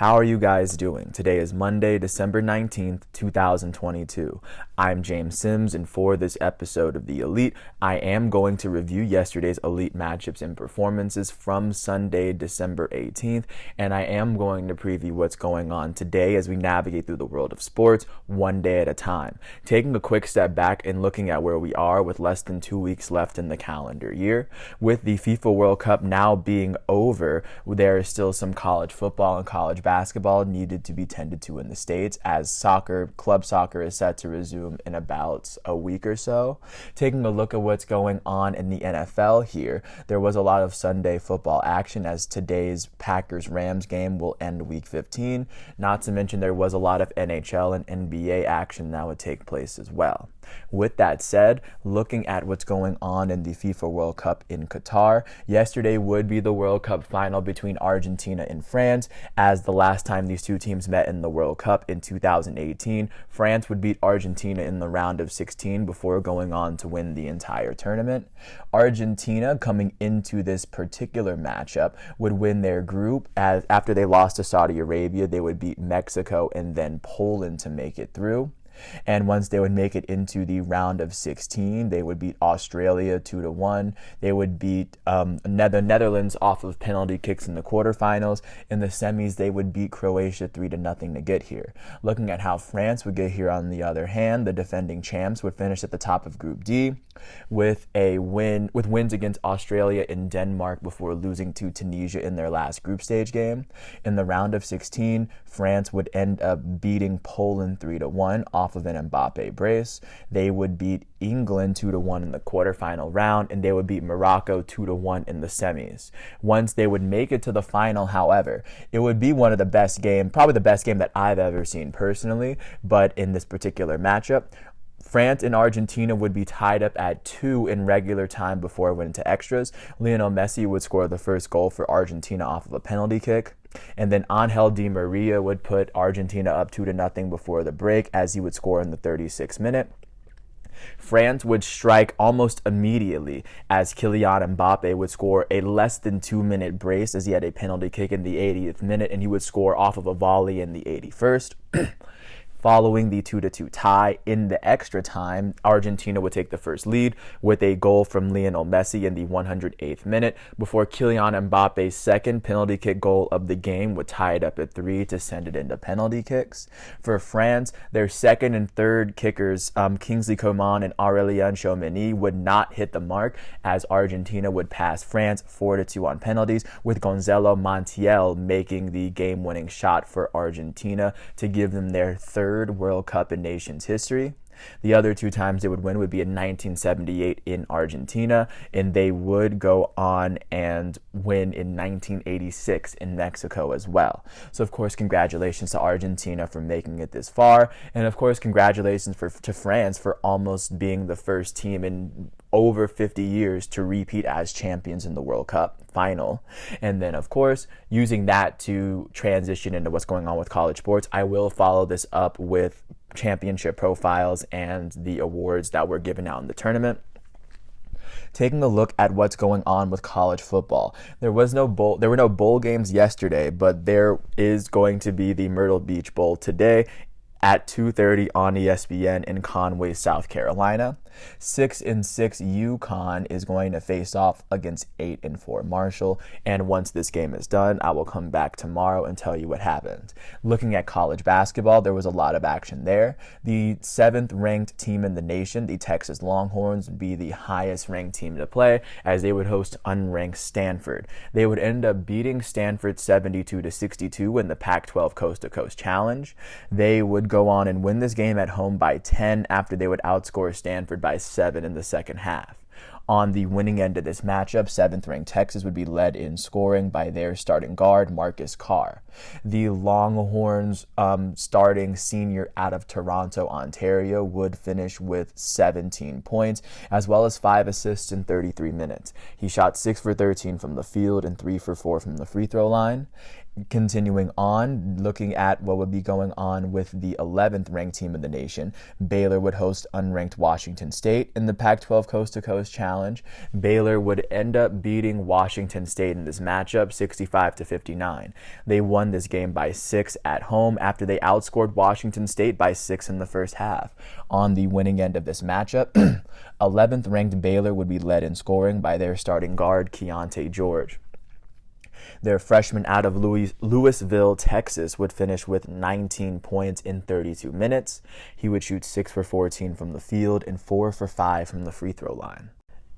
How are you guys doing? Today is Monday, December 19th, 2022. I'm James Sims, and for this episode of The Elite, I am going to review yesterday's Elite matchups and performances from Sunday, December 18th, and I am going to preview what's going on today as we navigate through the world of sports one day at a time. Taking a quick step back and looking at where we are with less than 2 weeks left in the calendar year. With the FIFA World Cup now being over, there is still some college football and college basketball needed to be tended to in the States as club soccer is set to resume in about a week or so. Taking a look at what's going on in the NFL here, there was a lot of Sunday football action as today's Packers-Rams game will end week 15. Not to mention there was a lot of NHL and NBA action that would take place as well. With that said, looking at what's going on in the FIFA World Cup in Qatar, yesterday would be the World Cup final between Argentina and France, as the last time these two teams met in the World Cup in 2018, France would beat Argentina in the round of 16 before going on to win the entire tournament. Argentina, coming into this particular matchup, would win their group as after they lost to Saudi Arabia, they would beat Mexico and then Poland to make it through. And once they would make it into the round of 16, they would beat Australia 2-1. They would beat the Netherlands off of penalty kicks in the quarterfinals. In the semis, they would beat Croatia 3-0 to get here. Looking at how France would get here, on the other hand, the defending champs would finish at the top of Group D with wins against Australia and Denmark before losing to Tunisia in their last group stage game. In the round of 16, France would end up beating Poland 3-1 off of an Mbappe brace. They would beat England 2-1 in the quarterfinal round, and they would beat Morocco 2-1 in the semis. Once they would make it to the final, however, it would be one of the best games, probably the best game that I've ever seen personally, but in this particular matchup, France and Argentina would be tied up at 2 in regular time before it went into extras. Lionel Messi would score the first goal for Argentina off of a penalty kick. And then Angel Di Maria would put Argentina up 2-0 before the break, as he would score in the 36th minute. France would strike almost immediately as Kylian Mbappe would score a less than 2-minute brace, as he had a penalty kick in the 80th minute, and he would score off of a volley in the 81st. Following the 2-2 tie in the extra time, Argentina would take the first lead with a goal from Lionel Messi in the 108th minute before Kylian Mbappe's second penalty kick goal of the game would tie it up at 3 to send it into penalty kicks. For France, their second and third kickers, Kingsley Coman and Aurélien Tchouameni, would not hit the mark as Argentina would pass France 4-2 on penalties, with Gonzalo Montiel making the game-winning shot for Argentina to give them their third World Cup in nations history. The other two times they would win would be in 1978 in Argentina, and they would go on and win in 1986 in Mexico as well. So, of course, congratulations to Argentina for making it this far, and of course, congratulations to France for almost being the first team in over 50 years to repeat as champions in the World Cup final. And then, of course, using that to transition into what's going on with college sports, I will follow this up with championship profiles and the awards that were given out in the tournament. Taking a look at what's going on with college football. There were no bowl games yesterday, but there is going to be the Myrtle Beach Bowl today at 2:30 on ESPN in Conway, South Carolina. 6-6 UConn is going to face off against 8-4 Marshall, and once this game is done, I will come back tomorrow and tell you what happened. Looking at college basketball, there was a lot of action there. The 7th-ranked team in the nation, the Texas Longhorns, would be the highest-ranked team to play, as they would host unranked Stanford. They would end up beating Stanford 72-62 in the Pac-12 Coast-to-Coast Challenge. They would go on and win this game at home by 10 after they would outscore Stanford by 7 in the second half. On the winning end of this matchup, 7th-ranked Texas would be led in scoring by their starting guard, Marcus Carr. The Longhorns starting senior out of Toronto, Ontario, would finish with 17 points, as well as 5 assists in 33 minutes. He shot 6 for 13 from the field and 3 for 4 from the free throw line. Continuing on, looking at what would be going on with the 11th ranked team in the nation, Baylor would host unranked Washington State in the Pac-12 Coast to Coast Challenge. Baylor would end up beating Washington State in this matchup 65-59. They won this game by 6 at home after they outscored Washington State by 6 in the first half. On the winning end of this matchup, 11th ranked Baylor would be led in scoring by their starting guard, Keontae George. Their freshman out of Louisville, Texas, would finish with 19 points in 32 minutes. He would shoot 6 for 14 from the field and 4 for 5 from the free throw line.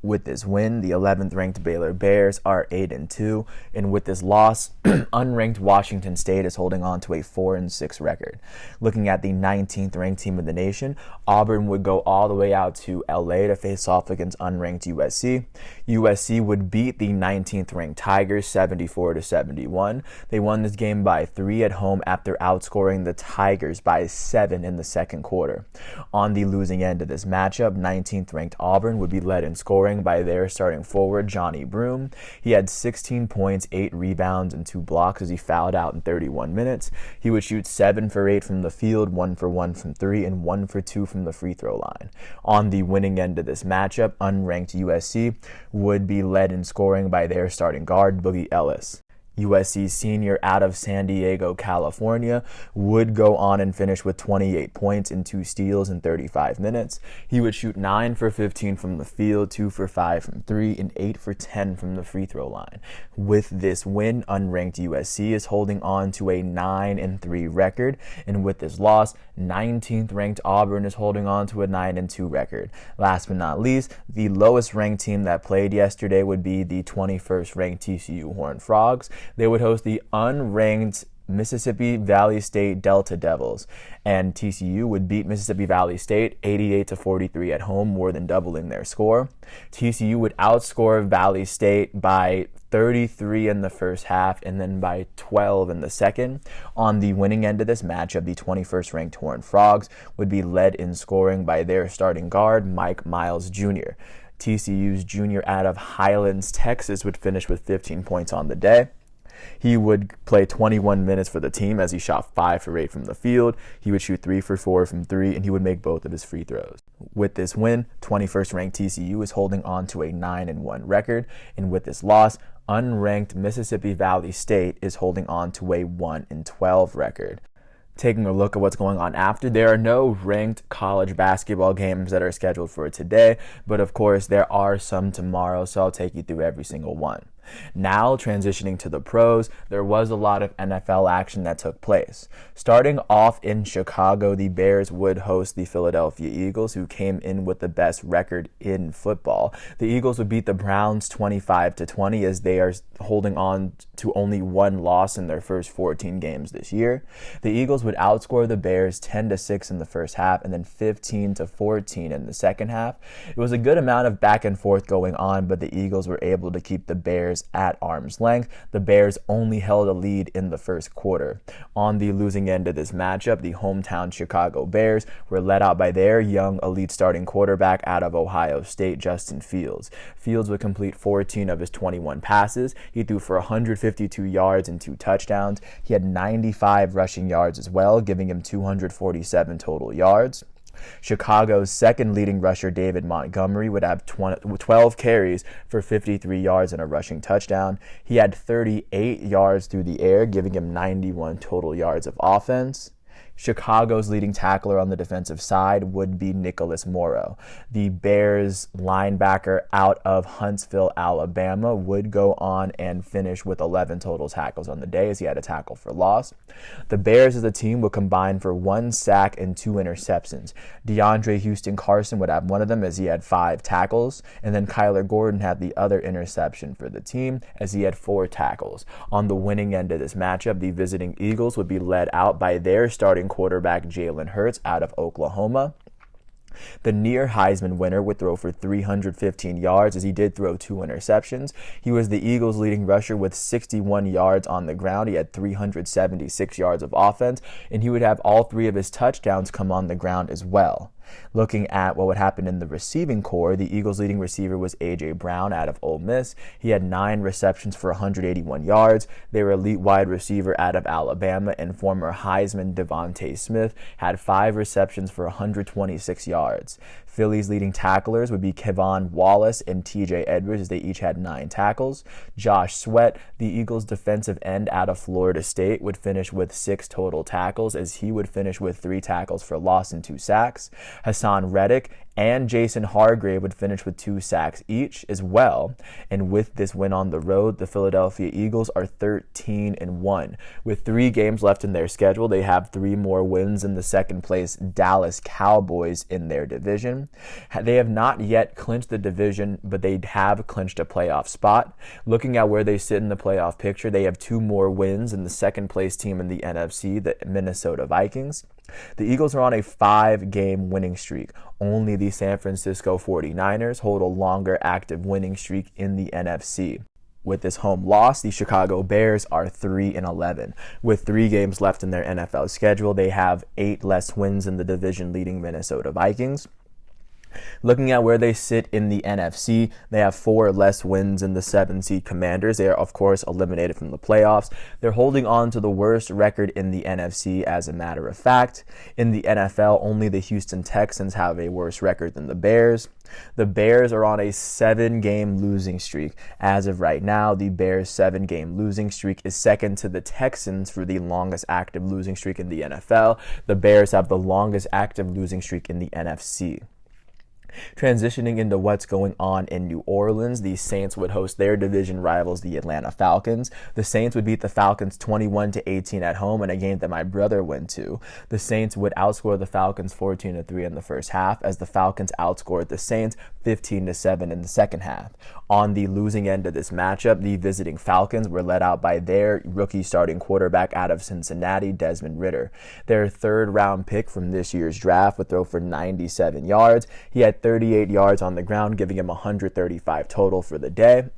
With this win, the 11th ranked Baylor Bears are 8-2, and with this loss, unranked Washington State is holding on to a 4-6 record. Looking at the 19th ranked team in the nation, Auburn would go all the way out to LA to face off against unranked USC. USC would beat the 19th ranked Tigers 74-71. They won this game by 3 at home after outscoring the Tigers by 7 in the second quarter. On the losing end of this matchup, 19th ranked Auburn would be led in scoring by their starting forward, Johnny Broome. He had 16 points, 8 rebounds, and 2 blocks as he fouled out in 31 minutes. He would shoot 7 for 8 from the field, 1 for 1 from 3, and 1 for 2 from the free throw line. On the winning end of this matchup, unranked USC would be led in scoring by their starting guard, Boogie Ellis. USC senior out of San Diego, California, would go on and finish with 28 points and 2 steals in 35 minutes. He would shoot 9 for 15 from the field, 2 for 5 from 3, and 8 for 10 from the free throw line. With this win, unranked USC is holding on to a 9-3 record, and with this loss, 19th ranked Auburn is holding on to a 9-2 record. Last but not least, the lowest ranked team that played yesterday would be the 21st ranked TCU Horned Frogs. They would host the unranked Mississippi Valley State Delta Devils, and TCU would beat Mississippi Valley State 88-43 at home, more than doubling their score. TCU would outscore Valley State by 33 in the first half and then by 12 in the second. On the winning end of this matchup, the 21st ranked Horned Frogs would be led in scoring by their starting guard, Mike Miles Jr. TCU's junior out of Highlands, Texas, would finish with 15 points on the day. He would play 21 minutes for the team as he shot 5 for 8 from the field. He would shoot 3 for 4 from 3, and he would make both of his free throws. With this win, 21st ranked TCU is holding on to a 9-1 record, and with this loss, unranked Mississippi Valley State is holding on to a 1-12 record. Taking a look at what's going on after, there are no ranked college basketball games that are scheduled for today, but of course there are some tomorrow, so I'll take you through every single one. Now, transitioning to the pros, there was a lot of NFL action that took place. Starting off in Chicago, the Bears would host the Philadelphia Eagles, who came in with the best record in football. The Eagles would beat the Browns 25-20 as they are holding on to only one loss in their first 14 games this year. The Eagles would outscore the Bears 10-6 in the first half and then 15-14 in the second half. It was a good amount of back and forth going on, but the Eagles were able to keep the Bears at arm's length. The Bears only held a lead in the first quarter. On the losing end of this matchup, the hometown Chicago Bears were led out by their young elite starting quarterback out of Ohio State, Justin Fields. Fields would complete 14 of his 21 passes. He threw for 152 yards and 2 touchdowns. He had 95 rushing yards as well, giving him 247 total yards. Chicago's second leading rusher, David Montgomery, would have 12 carries for 53 yards and a rushing touchdown. He had 38 yards through the air, giving him 91 total yards of offense. Chicago's leading tackler on the defensive side would be Nicholas Morrow. The Bears linebacker out of Huntsville, Alabama, would go on and finish with 11 total tackles on the day as he had a tackle for loss. The Bears as a team would combine for 1 sack and 2 interceptions. DeAndre Houston Carson would have one of them as he had 5 tackles, and then Kyler Gordon had the other interception for the team as he had 4 tackles. On the winning end of this matchup, the visiting Eagles would be led out by their starting quarterback Jalen Hurts out of Oklahoma. The near Heisman winner would throw for 315 yards as he did throw 2 interceptions. He was the Eagles' leading rusher with 61 yards on the ground. He had 376 yards of offense, and he would have all 3 of his touchdowns come on the ground as well. Looking at what would happen in the receiving core, the Eagles' leading receiver was A.J. Brown out of Ole Miss. He had 9 receptions for 181 yards. Their elite wide receiver out of Alabama and former Heisman Devontae Smith had 5 receptions for 126 yards. Philly's leading tacklers would be Kevon Wallace and T.J. Edwards, as they each had 9 tackles. Josh Sweat, the Eagles' defensive end out of Florida State, would finish with 6 total tackles, as he would finish with 3 tackles for loss and 2 sacks. Hassan Reddick and Jason Hargrave would finish with 2 sacks each as well. And with this win on the road, the Philadelphia Eagles are 13-1. With 3 games left in their schedule, they have 3 more wins than the second-place Dallas Cowboys in their division. They have not yet clinched the division, but they have clinched a playoff spot. Looking at where they sit in the playoff picture, they have 2 more wins than the second-place team in the NFC, the Minnesota Vikings. The Eagles are on a 5-game winning streak. Only the San Francisco 49ers hold a longer active winning streak in the NFC. With this home loss, the Chicago Bears are 3-11. With 3 games left in their NFL schedule, they have 8 less wins than the division-leading Minnesota Vikings. Looking at where they sit in the NFC, they have 4 less wins than the 7-seed Commanders. They are, of course, eliminated from the playoffs. They're holding on to the worst record in the NFC, as a matter of fact. In the NFL, only the Houston Texans have a worse record than the Bears. The Bears are on a 7-game losing streak. As of right now, the Bears' 7-game losing streak is second to the Texans for the longest active losing streak in the NFL. The Bears have the longest active losing streak in the NFC. Transitioning into what's going on in New Orleans, the Saints would host their division rivals, the Atlanta Falcons. The Saints would beat the Falcons 21-18 at home in a game that my brother went to. The Saints would outscore the Falcons 14-3 in the first half, as the Falcons outscored the Saints 15-7 in the second half. On the losing end of this matchup, the visiting Falcons were led out by their rookie starting quarterback out of Cincinnati, Desmond Ridder. Their 3rd-round pick from this year's draft would throw for 97 yards. He had 38 yards on the ground, giving him 135 total for the day.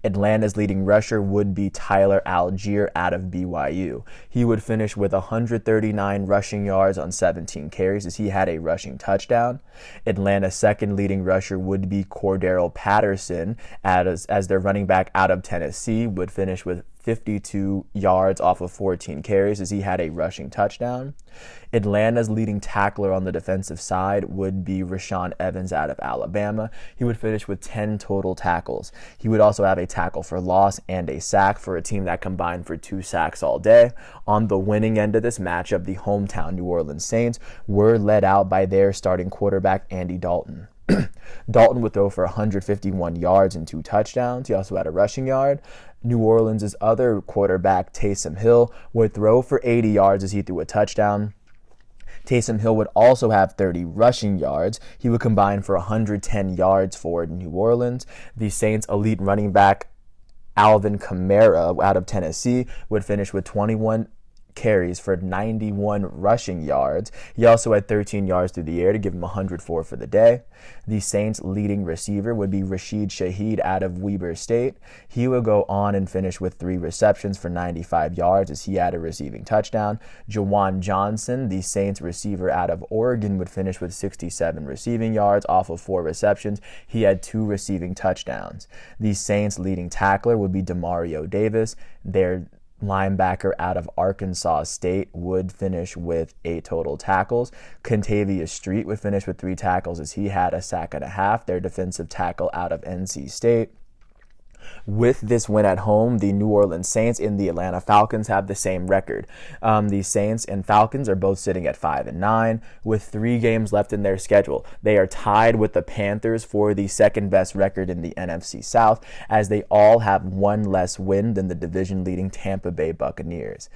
Atlanta's leading rusher would be Tyler Algier out of BYU. He would finish with 139 rushing yards on 17 carries, as he had a rushing touchdown. Atlanta's second leading rusher would be Cordero Patterson, as their running back out of Tennessee, would finish with 52 yards off of 14 carries, as he had a rushing touchdown. Atlanta's leading tackler on the defensive side would be Rashaan Evans out of Alabama. He would finish with 10 total tackles. He would also have a tackle for loss and a sack for a team that combined for 2 sacks all day. On the winning end of this matchup, the hometown New Orleans Saints were led out by their starting quarterback, Andy Dalton. Dalton would throw for 151 yards and 2 touchdowns. He also had a rushing yard. New Orleans' other quarterback, Taysom Hill, would throw for 80 yards as he threw a touchdown. Taysom Hill would also have 30 rushing yards. He would combine for 110 yards for New Orleans. The Saints' elite running back, Alvin Kamara out of Tennessee, would finish with 21 carries for 91 rushing yards. He also had 13 yards through the air to give him 104 for the day. The Saints' leading receiver would be Rashid Shaheed out of Weber State. He would go on and finish with 3 receptions for 95 yards, as he had a receiving touchdown. Jawan Johnson, the Saints receiver out of Oregon, would finish with 67 receiving yards off of 4 receptions. He had 2 receiving touchdowns. The Saints' leading tackler would be Demario Davis. Their linebacker out of Arkansas State would finish with 8 total tackles. Kentavious Street would finish with 3 tackles, as he had a sack and a half. Their defensive tackle out of NC State. With this win at home, the New Orleans Saints and the Atlanta Falcons have the same record. The Saints and Falcons are both sitting at 5-9 with 3 games left in their schedule. They are tied with the Panthers for the second best record in the NFC South, as they all have 1 less win than the division-leading Tampa Bay Buccaneers.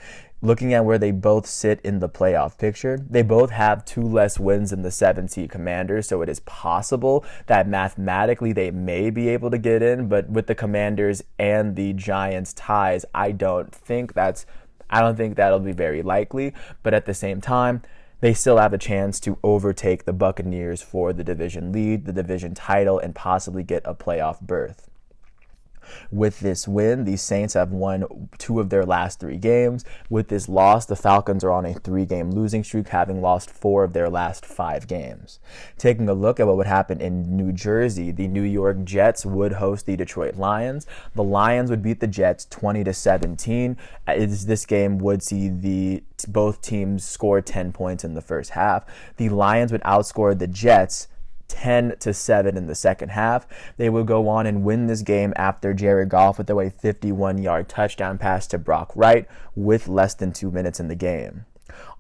Looking at where they both sit in the playoff picture, they both have 2 less wins than the 7-seed Commanders, so it is possible that mathematically they may be able to get in, but with the Commanders and the Giants ties, I don't think that'll be very likely, but at the same time, they still have a chance to overtake the Buccaneers for the division lead, the division title, and possibly get a playoff berth. With this win, the Saints have won 2 of their last 3 games. With this loss, the Falcons are on a 3-game losing streak, having lost 4 of their last 5 games. Taking a look at what would happen in New Jersey, the New York Jets would host the Detroit Lions. The Lions would beat the Jets 20-17. This game would see both teams score 10 points in the first half. The Lions would outscore the Jets 10-7 in the second half. They would go on and win this game after Jared Goff would throw a 51-yard touchdown pass to Brock Wright with less than 2 minutes in the game.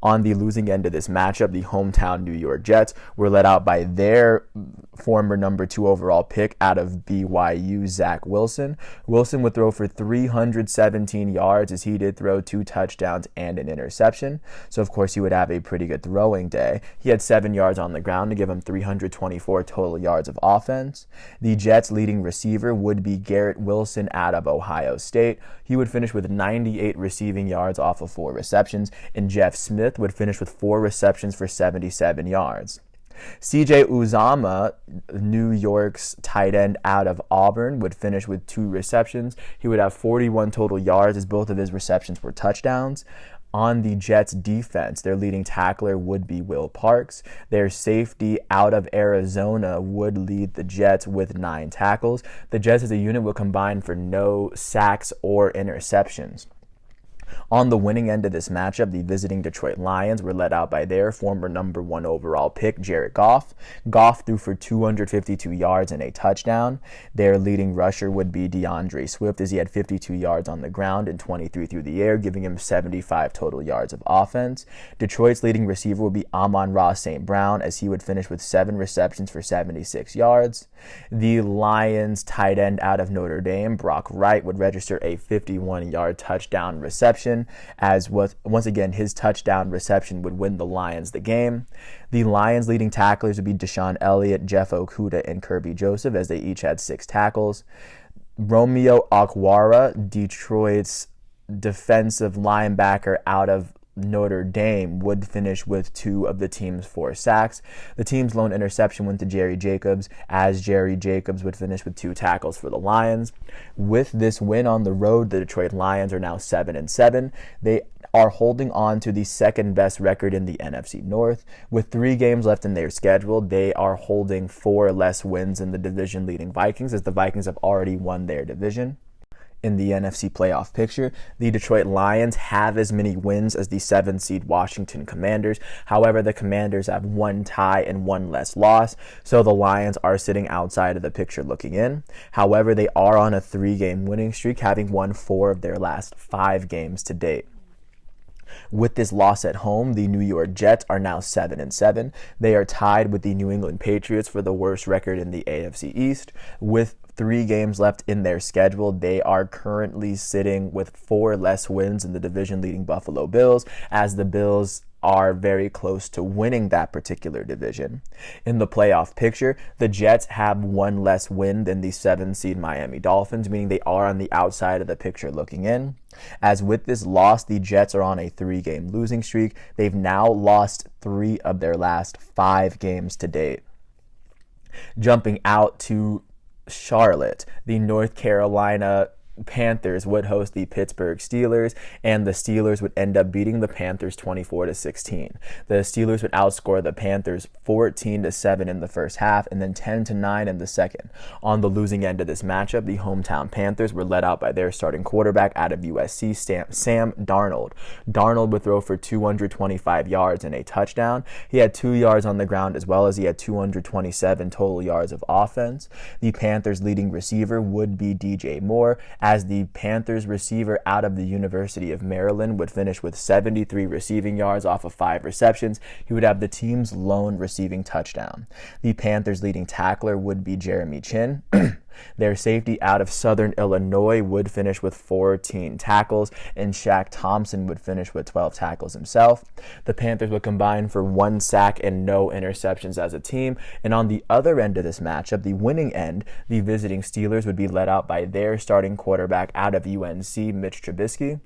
On the losing end of this matchup, the hometown New York Jets were led out by their former number 2 overall pick out of BYU, Zach Wilson. Wilson would throw for 317 yards as he did throw 2 touchdowns and an interception. So, of course, he would have a pretty good throwing day. He had 7 yards on the ground to give him 324 total yards of offense. The Jets' leading receiver would be Garrett Wilson out of Ohio State. He would finish with 98 receiving yards off of 4 receptions, and Jeff Smith would finish with 4 receptions for 77 yards. CJ Uzomah, New York's tight end out of Auburn, would finish with 2 receptions. He would have 41 total yards as both of his receptions were touchdowns. On the Jets defense, their leading tackler would be Will Parks. Their safety out of Arizona would lead the Jets with 9 tackles. The Jets as a unit will combine for no sacks or interceptions. On the winning end of this matchup, the visiting Detroit Lions were led out by their former number 1 overall pick, Jared Goff. Goff threw for 252 yards and a touchdown. Their leading rusher would be DeAndre Swift, as he had 52 yards on the ground and 23 through the air, giving him 75 total yards of offense. Detroit's leading receiver would be Amon-Ra St. Brown, as he would finish with 7 receptions for 76 yards. The Lions tight end out of Notre Dame, Brock Wright, would register a 51-yard touchdown reception, as once again his touchdown reception would win the Lions the game. The Lions' leading tacklers would be Deshaun Elliott, Jeff Okudah, and Kirby Joseph, as they each had 6 tackles. Romeo Okwara, Detroit's defensive linebacker out of Notre Dame, would finish with 2 of the team's 4 sacks. The team's lone interception went to Jerry Jacobs, as Jerry Jacobs would finish with 2 tackles for the Lions. With this win on the road, the Detroit Lions are now 7-7. They are holding on to the second best record in the NFC North. With 3 games left in their schedule, they are holding 4 less wins than the division-leading Vikings, as the Vikings have already won their division. In the NFC playoff picture, the Detroit Lions have as many wins as the 7th-seed Washington Commanders. However, the Commanders have 1 tie and 1 less loss, so the Lions are sitting outside of the picture looking in. However, they are on a 3-game winning streak, having won 4 of their last 5 games to date. With this loss at home, the New York Jets are now 7-7. They are tied with the New England Patriots for the worst record in the AFC East. With 3 games left in their schedule, they are currently sitting with 4 less wins than the division-leading Buffalo Bills, as the Bills are very close to winning that particular division. In the playoff picture, the Jets have 1 less win than the 7th-seed Miami Dolphins, meaning they are on the outside of the picture looking in. As with this loss, the Jets are on a 3-game losing streak. They've now lost 3 of their last 5 games to date. Jumping out to Charlotte, the North Carolina Panthers would host the Pittsburgh Steelers, and the Steelers would end up beating the Panthers 24-16. The Steelers would outscore the Panthers 14-7 in the first half and then 10-9 in the second. On the losing end of this matchup, the hometown Panthers were led out by their starting quarterback out of USC, Sam Darnold. Darnold would throw for 225 yards and a touchdown. He had 2 yards on the ground, as well as he had 227 total yards of offense. The Panthers' leading receiver would be DJ Moore, as the Panthers receiver out of the University of Maryland would finish with 73 receiving yards off of 5 receptions. He would have the team's lone receiving touchdown. The Panthers' leading tackler would be Jeremy Chin. Their safety out of Southern Illinois would finish with 14 tackles, and Shaq Thompson would finish with 12 tackles himself. The Panthers would combine for 1 sack and no interceptions as a team. And on the other end of this matchup, the winning end, the visiting Steelers would be led out by their starting quarterback out of UNC, Mitch Trubisky.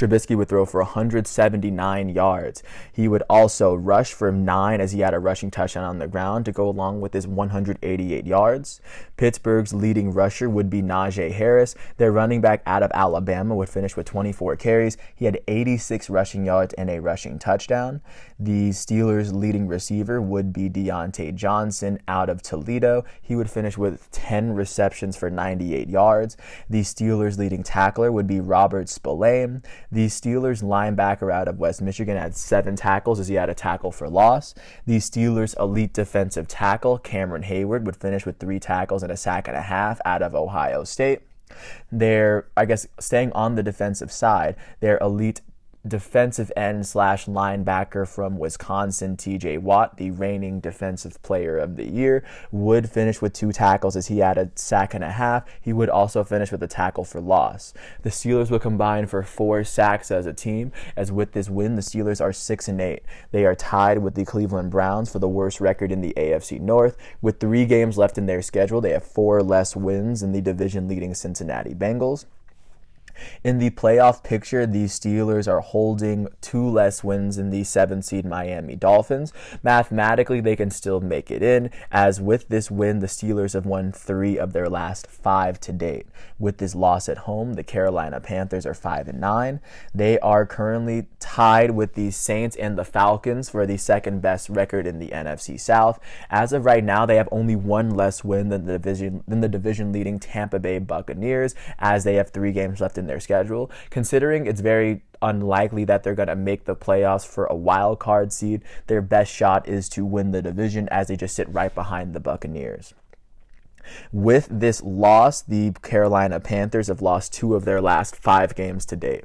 Trubisky would throw for 179 yards. He would also rush for 9 as he had a rushing touchdown on the ground to go along with his 188 yards. Pittsburgh's leading rusher would be Najee Harris. Their running back out of Alabama would finish with 24 carries. He had 86 rushing yards and a rushing touchdown. The Steelers' leading receiver would be Deontay Johnson out of Toledo. He would finish with 10 receptions for 98 yards. The Steelers' leading tackler would be Robert Spillane. The Steelers' linebacker out of West Michigan had 7 tackles as he had a tackle for loss. The Steelers' elite defensive tackle, Cameron Hayward, would finish with 3 tackles and a sack and a half out of Ohio State. Staying on the defensive side, their elite defensive end / linebacker from Wisconsin, TJ Watt, the reigning defensive player of the year, would finish with 2 tackles as he had a sack and a half. He would also finish with a tackle for loss. The Steelers would combine for 4 sacks as a team, as with this win, the Steelers are 6-8. They are tied with the Cleveland Browns for the worst record in the AFC North. With 3 games left in their schedule, they have 4 less wins than the division-leading Cincinnati Bengals. In the playoff picture, the Steelers are holding 2 less wins than the 7th-seed Miami Dolphins. Mathematically, they can still make it in, as with this win, the Steelers have won 3 of their last 5 to date. With this loss at home, the Carolina Panthers are 5-9. They are currently tied with the Saints and the Falcons for the second best record in the NFC South. As of right now, they have only 1 less win than the division-leading Tampa Bay Buccaneers, as they have 3 games left in their schedule. Considering it's very unlikely that they're going to make the playoffs for a wild card seed, their best shot is to win the division, as they just sit right behind the Buccaneers. With this loss, the Carolina Panthers have lost 2 of their last 5 games to date.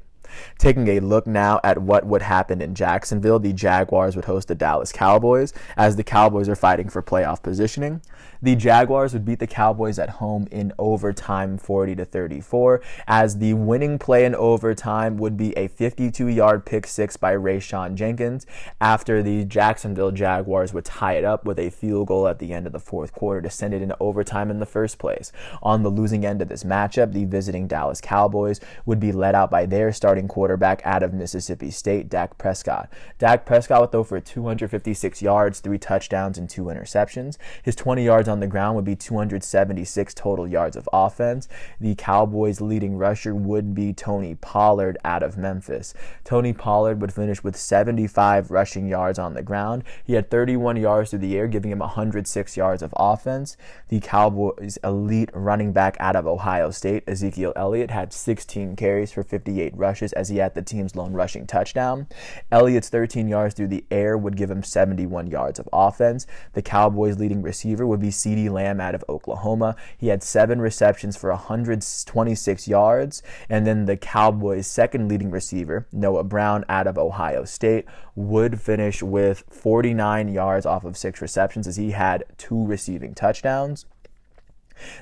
Taking a look now at what would happen in Jacksonville, the Jaguars would host the Dallas Cowboys, as the Cowboys are fighting for playoff positioning. The Jaguars would beat the Cowboys at home in overtime 40-34, as the winning play in overtime would be a 52-yard pick six by Rayshawn Jenkins, after the Jacksonville Jaguars would tie it up with a field goal at the end of the 4th quarter to send it into overtime in the first place. On the losing end of this matchup, the visiting Dallas Cowboys would be led out by their starting quarterback out of Mississippi State, Dak Prescott. Dak Prescott would throw for 256 yards, 3 touchdowns, and 2 interceptions. His 20 yards on the ground would be 276 total yards of offense. The Cowboys' leading rusher would be Tony Pollard out of Memphis. Tony Pollard would finish with 75 rushing yards on the ground. He had 31 yards through the air, giving him 106 yards of offense. The Cowboys' elite running back out of Ohio State, Ezekiel Elliott, had 16 carries for 58 rushes as he had the team's lone rushing touchdown. Elliott's 13 yards through the air would give him 71 yards of offense. The Cowboys' leading receiver would be CeeDee Lamb out of Oklahoma. He had 7 receptions for 126 yards. And then the Cowboys' second leading receiver, Noah Brown out of Ohio State, would finish with 49 yards off of 6 receptions as he had 2 receiving touchdowns.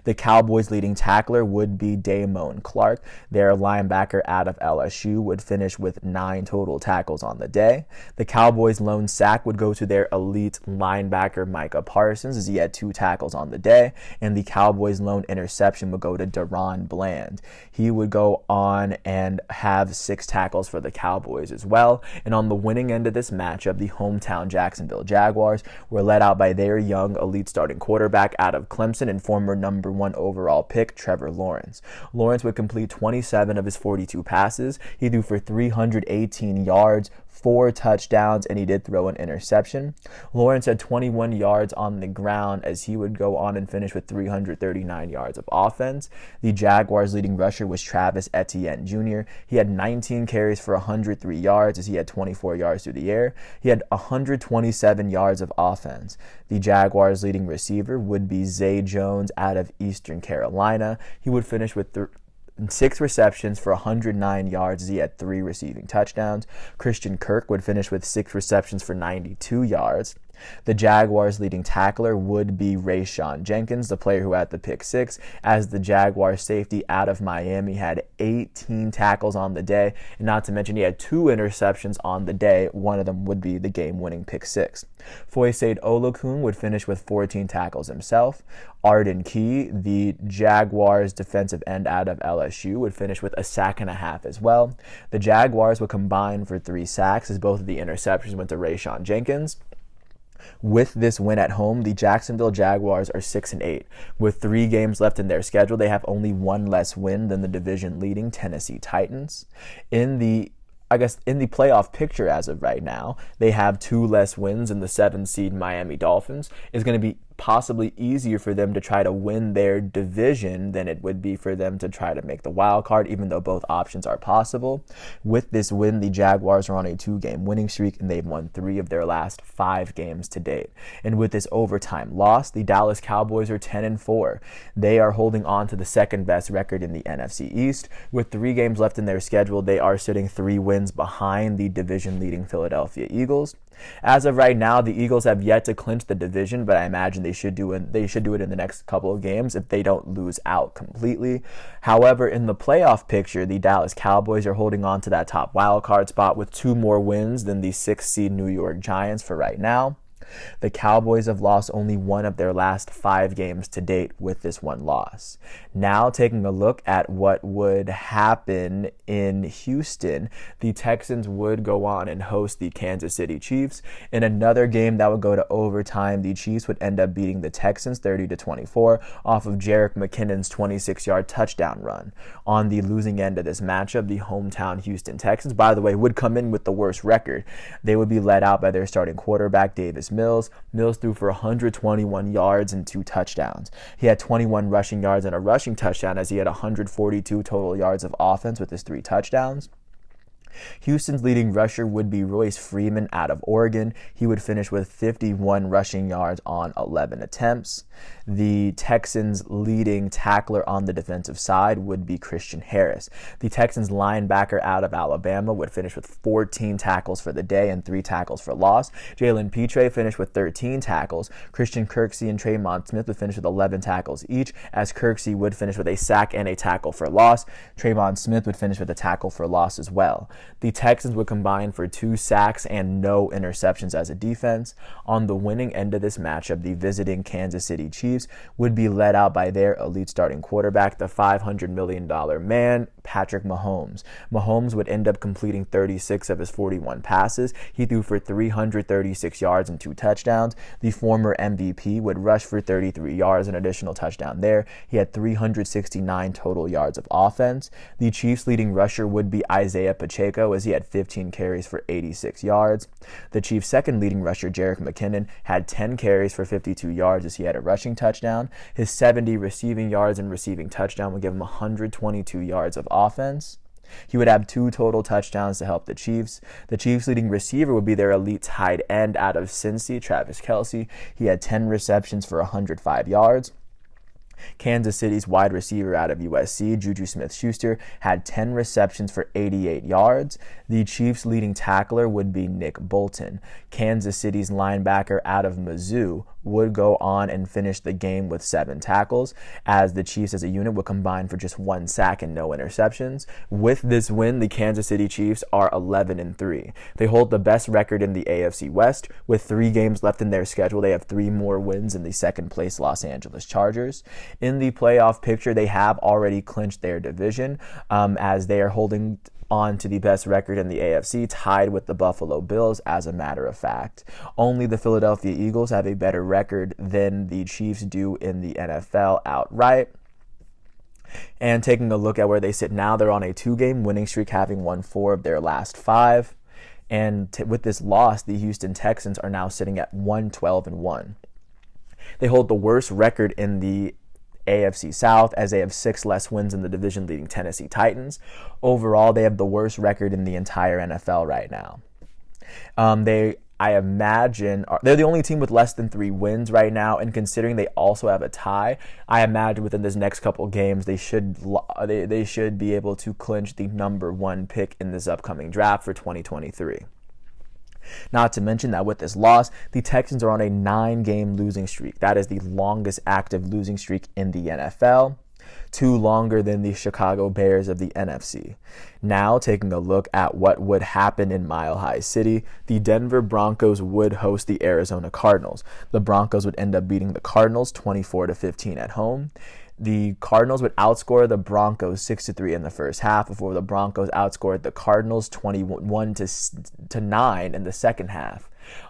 The Cowboys' leading tackler would be Damone Clark. Their linebacker out of LSU would finish with 9 total tackles on the day. The Cowboys' lone sack would go to their elite linebacker Micah Parsons, as he had 2 tackles on the day. And the Cowboys' lone interception would go to Deron Bland. He would go on and have 6 tackles for the Cowboys as well. And on the winning end of this matchup, the hometown Jacksonville Jaguars were led out by their young elite starting quarterback out of Clemson and former number 1 overall pick, Trevor Lawrence. Lawrence would complete 27 of his 42 passes. He threw for 318 yards, 4 touchdowns, and he did throw an interception. Lawrence had 21 yards on the ground as he would go on and finish with 339 yards of offense. The Jaguars' leading rusher was Travis Etienne Jr. He had 19 carries for 103 yards as he had 24 yards through the air. He had 127 yards of offense. The Jaguars' leading receiver would be Zay Jones out of Eastern Carolina. He would finish with 6 receptions for 109 yards as he had 3 receiving touchdowns. Christian Kirk would finish with 6 receptions for 92 yards. The Jaguars' leading tackler would be Rayshawn Jenkins, the player who had the pick six, as the Jaguars safety out of Miami had 18 tackles on the day, and not to mention he had 2 interceptions on the day. One of them would be the game-winning pick six. Foyesade Olokun would finish with 14 tackles himself. Arden Key, the Jaguars defensive end out of LSU, would finish with a sack and a half as well. The Jaguars would combine for 3 sacks, as both of the interceptions went to Rayshawn Jenkins. With this win at home, the Jacksonville Jaguars are 6-8. With 3 games left in their schedule, they have only 1 less win than the division-leading Tennessee Titans. In the playoff picture as of right now, they have 2 less wins than the 7-seed Miami Dolphins. It's going to be possibly easier for them to try to win their division than it would be for them to try to make the wild card, even though both options are possible. With this win, the Jaguars are on a 2-game winning streak, and they've won 3 of their last 5 games to date. And with this overtime loss, the Dallas Cowboys are 10-4. They are holding on to the second best record in the NFC East. With 3 games left in their schedule, they are sitting 3 wins behind the division-leading Philadelphia Eagles. As of right now, the Eagles have yet to clinch the division, but I imagine they should do it in the next couple of games if they don't lose out completely. However, in the playoff picture, the Dallas Cowboys are holding on to that top wild card spot with 2 more wins than the 6th-seed New York Giants for right now. The Cowboys have lost only 1 of their last 5 games to date with this 1 loss. Now taking a look at what would happen in Houston, the Texans would go on and host the Kansas City Chiefs. In another game that would go to overtime, the Chiefs would end up beating the Texans 30-24 off of Jerick McKinnon's 26-yard touchdown run. On the losing end of this matchup, the hometown Houston Texans, by the way, would come in with the worst record. They would be led out by their starting quarterback, Davis Mills. Mills threw for 121 yards and 2 touchdowns. He had 21 rushing yards and a rushing touchdown, as he had 142 total yards of offense with his 3 touchdowns. Houston's leading rusher would be Royce Freeman out of Oregon. He would finish with 51 rushing yards on 11 attempts. The Texans' leading tackler on the defensive side would be Christian Harris. The Texans' linebacker out of Alabama would finish with 14 tackles for the day and 3 tackles for loss. Jalen Petre finished with 13 tackles. Christian Kirksey and Tremon Smith would finish with 11 tackles each, as Kirksey would finish with a sack and a tackle for loss. Tremon Smith would finish with a tackle for loss as well. The Texans would combine for 2 sacks and no interceptions as a defense. On the winning end of this matchup, the visiting Kansas City Chiefs would be led out by their elite starting quarterback, the $500 million man, Patrick Mahomes. Mahomes would end up completing 36 of his 41 passes. He threw for 336 yards and 2 touchdowns. The former MVP would rush for 33 yards, an additional touchdown there. He had 369 total yards of offense. The Chiefs' leading rusher would be Isaiah Pacheco, as he had 15 carries for 86 yards. The Chiefs' second leading rusher, Jerick McKinnon, had 10 carries for 52 yards, as he had a rushing touchdown. His 70 receiving yards and receiving touchdown would give him 122 yards of offense. He would have 2 total touchdowns to help the Chiefs. The Chiefs' leading receiver would be their elite tight end out of Cincy, Travis Kelce. He had 10 receptions for 105 yards. Kansas City's wide receiver out of USC, Juju Smith-Schuster, had 10 receptions for 88 yards. The Chiefs' leading tackler would be Nick Bolton. Kansas City's linebacker out of Mizzou would go on and finish the game with 7 tackles, as the Chiefs as a unit would combine for just 1 sack and no interceptions. With this win, the Kansas City Chiefs are 11-3. They hold the best record in the AFC West. With 3 games left in their schedule, they have 3 more wins than the second-place Los Angeles Chargers. In the playoff picture, they have already clinched their division, as they are holding on to the best record in the AFC, tied with the Buffalo Bills, as a matter of fact. Only the Philadelphia Eagles have a better record than the Chiefs do in the NFL outright. And taking a look at where they sit now, they're on a 2-game winning streak, having won 4 of their last 5. And with this loss, the Houston Texans are now sitting at 1-12-1. They hold the worst record in the AFC South, as they have 6 less wins than the division-leading Tennessee Titans. Overall, they have the worst record in the entire NFL right now. I imagine they're the only team with less than 3 wins right now, and considering they also have a tie, I imagine within this next couple games they should be able to clinch the number 1 pick in this upcoming draft for 2023. Not to mention that with this loss, the Texans are on a 9-game losing streak. That is the longest active losing streak in the NFL. 2 longer than the Chicago Bears of the NFC. Now, taking a look at what would happen in Mile High City, the Denver Broncos would host the Arizona Cardinals. The Broncos would end up beating the Cardinals 24-15 at home. The Cardinals would outscore the Broncos 6-3 in the first half before the Broncos outscored the Cardinals 21-9 in the second half.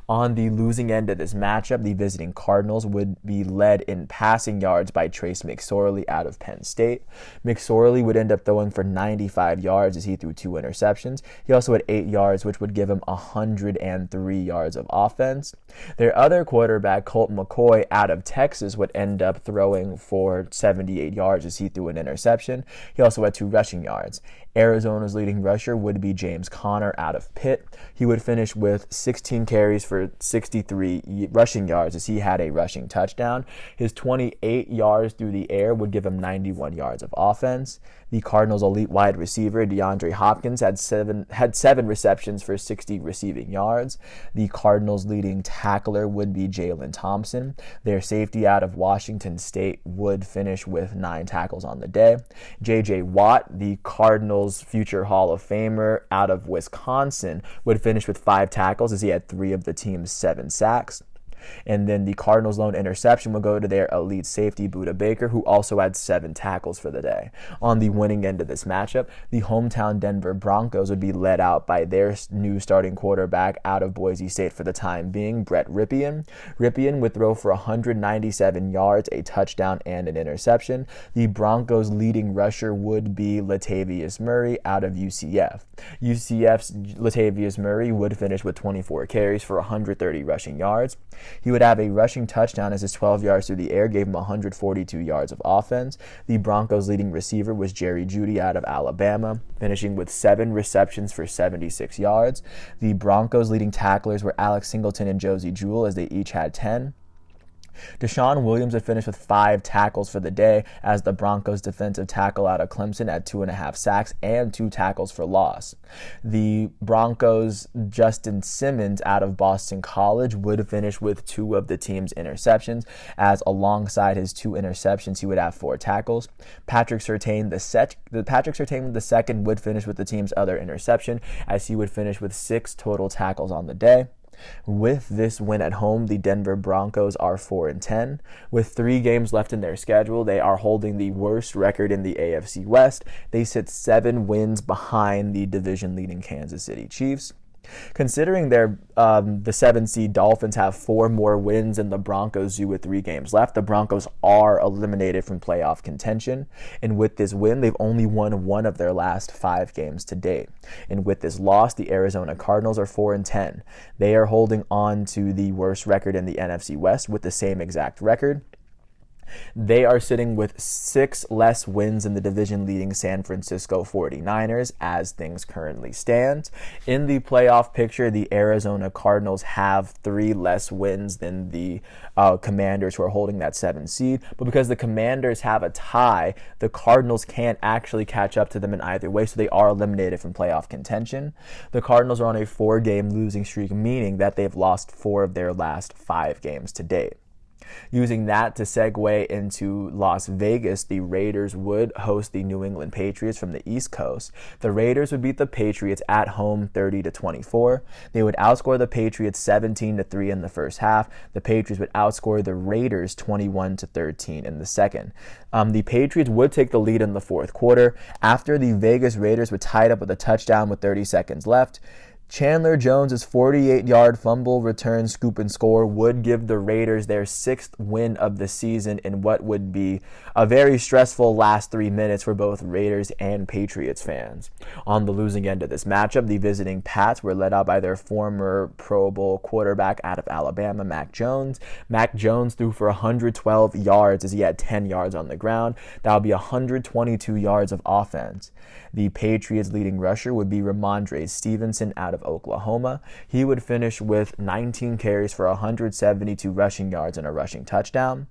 On the losing end of this matchup, the visiting Cardinals would be led in passing yards by Trace McSorley out of Penn State. McSorley would end up throwing for 95 yards as he threw 2 interceptions. He also had 8 yards, which would give him 103 yards of offense. Their other quarterback, Colt McCoy out of Texas, would end up throwing for 78 yards as he threw an interception. He also had 2 rushing yards. Arizona's leading rusher would be James Conner out of Pitt. He would finish with 16 carries for 63 rushing yards as he had a rushing touchdown. His 28 yards through the air would give him 91 yards of offense. The Cardinals' elite wide receiver, DeAndre Hopkins, had seven receptions for 60 receiving yards. The Cardinals' leading tackler would be Jalen Thompson. Their safety out of Washington State would finish with 9 tackles on the day. J.J. Watt, the Cardinals' future Hall of Famer out of Wisconsin, would finish with 5 tackles as he had 3 of the team's 7 sacks. And then the Cardinals' lone interception would go to their elite safety, Budda Baker, who also had 7 tackles for the day. On the winning end of this matchup, the hometown Denver Broncos would be led out by their new starting quarterback out of Boise State for the time being, Brett Rypien. Rypien would throw for 197 yards, a touchdown, and an interception. The Broncos' leading rusher would be Latavius Murray out of UCF. UCF's Latavius Murray would finish with 24 carries for 130 rushing yards. He would have a rushing touchdown as his 12 yards through the air gave him 142 yards of offense. The Broncos' leading receiver was Jerry Jeudy out of Alabama, finishing with 7 receptions for 76 yards. The Broncos' leading tacklers were Alex Singleton and Josie Jewell as they each had 10. Deshaun Williams would finish with 5 tackles for the day as the Broncos defensive tackle out of Clemson had 2.5 sacks and 2 tackles for loss. The Broncos' Justin Simmons out of Boston College would finish with 2 of the team's interceptions, as alongside his 2 interceptions he would have 4 tackles. Patrick Surtain the second would finish with the team's other interception as he would finish with 6 total tackles on the day. With this win at home, the Denver Broncos are 4-10. With 3 games left in their schedule, they are holding the worst record in the AFC West. They sit 7 wins behind the division-leading Kansas City Chiefs. Considering the 7-seed Dolphins have 4 more wins than the Broncos do with 3 games left, the Broncos are eliminated from playoff contention. And with this win, they've only won 1 of their last 5 games to date. And with this loss, the Arizona Cardinals are 4-10. They are holding on to the worst record in the NFC West with the same exact record. They are sitting with 6 less wins than the division-leading San Francisco 49ers as things currently stand. In the playoff picture, the Arizona Cardinals have 3 less wins than the Commanders, who are holding that 7th seed. But because the Commanders have a tie, the Cardinals can't actually catch up to them in either way, so they are eliminated from playoff contention. The Cardinals are on a 4-game losing streak, meaning that they've lost 4 of their last 5 games to date. Using that to segue into Las Vegas, the Raiders would host the New England Patriots from the East Coast. The Raiders would beat the Patriots at home 30-24. They would outscore the Patriots 17-3 in the first half. The Patriots would outscore the Raiders 21-13 in the second. The Patriots would take the lead in the fourth quarter after the Vegas Raiders would tie it up with a touchdown with 30 seconds left. Chandler Jones' 48-yard fumble return scoop and score would give the Raiders their 6th win of the season in what would be a very stressful last 3 minutes for both Raiders and Patriots fans. On the losing end of this matchup, the visiting Pats were led out by their former Pro Bowl quarterback out of Alabama, Mac Jones. Mac Jones threw for 112 yards as he had 10 yards on the ground. That would be 122 yards of offense. The Patriots' leading rusher would be Ramondre Stevenson out of Oklahoma. He would finish with 19 carries for 172 rushing yards and a rushing touchdown.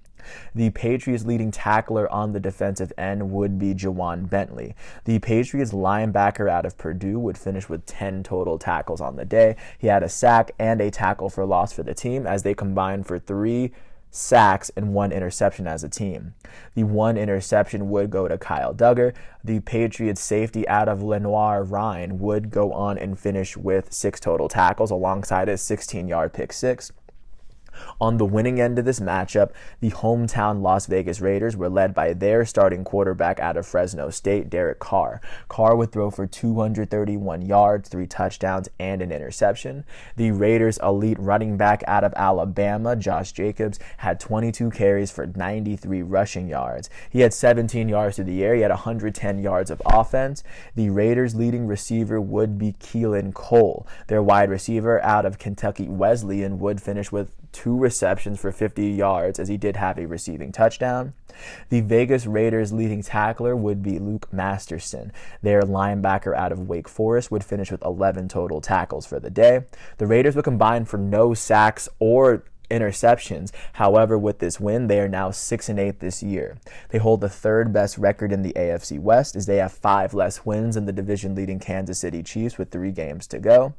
The Patriots' leading tackler on the defensive end would be Ja'Whaun Bentley. The Patriots linebacker out of Purdue would finish with 10 total tackles on the day. He had a sack and a tackle for loss for the team as they combined for 3 sacks and 1 interception as a team. The 1 interception would go to Kyle Duggar. The Patriots safety out of Lenoir-Rhyne would go on and finish with 6 total tackles alongside a 16-yard pick six. On the winning end of this matchup, the hometown Las Vegas Raiders were led by their starting quarterback out of Fresno State, Derek Carr. Carr would throw for 231 yards, 3 touchdowns, and an interception. The Raiders' elite running back out of Alabama, Josh Jacobs, had 22 carries for 93 rushing yards. He had 17 yards through the air. He had 110 yards of offense. The Raiders' leading receiver would be Keelan Cole. Their wide receiver out of Kentucky Wesleyan would finish with 2 receptions for 50 yards as he did have a receiving touchdown. The Vegas Raiders' leading tackler would be Luke Masterson. Their linebacker out of Wake Forest would finish with 11 total tackles for the day. The Raiders would combine for no sacks or interceptions. However, with this win, they are now 6-8 this year. They hold the 3rd best record in the AFC West as they have 5 less wins than the division-leading Kansas City Chiefs with 3 games to go.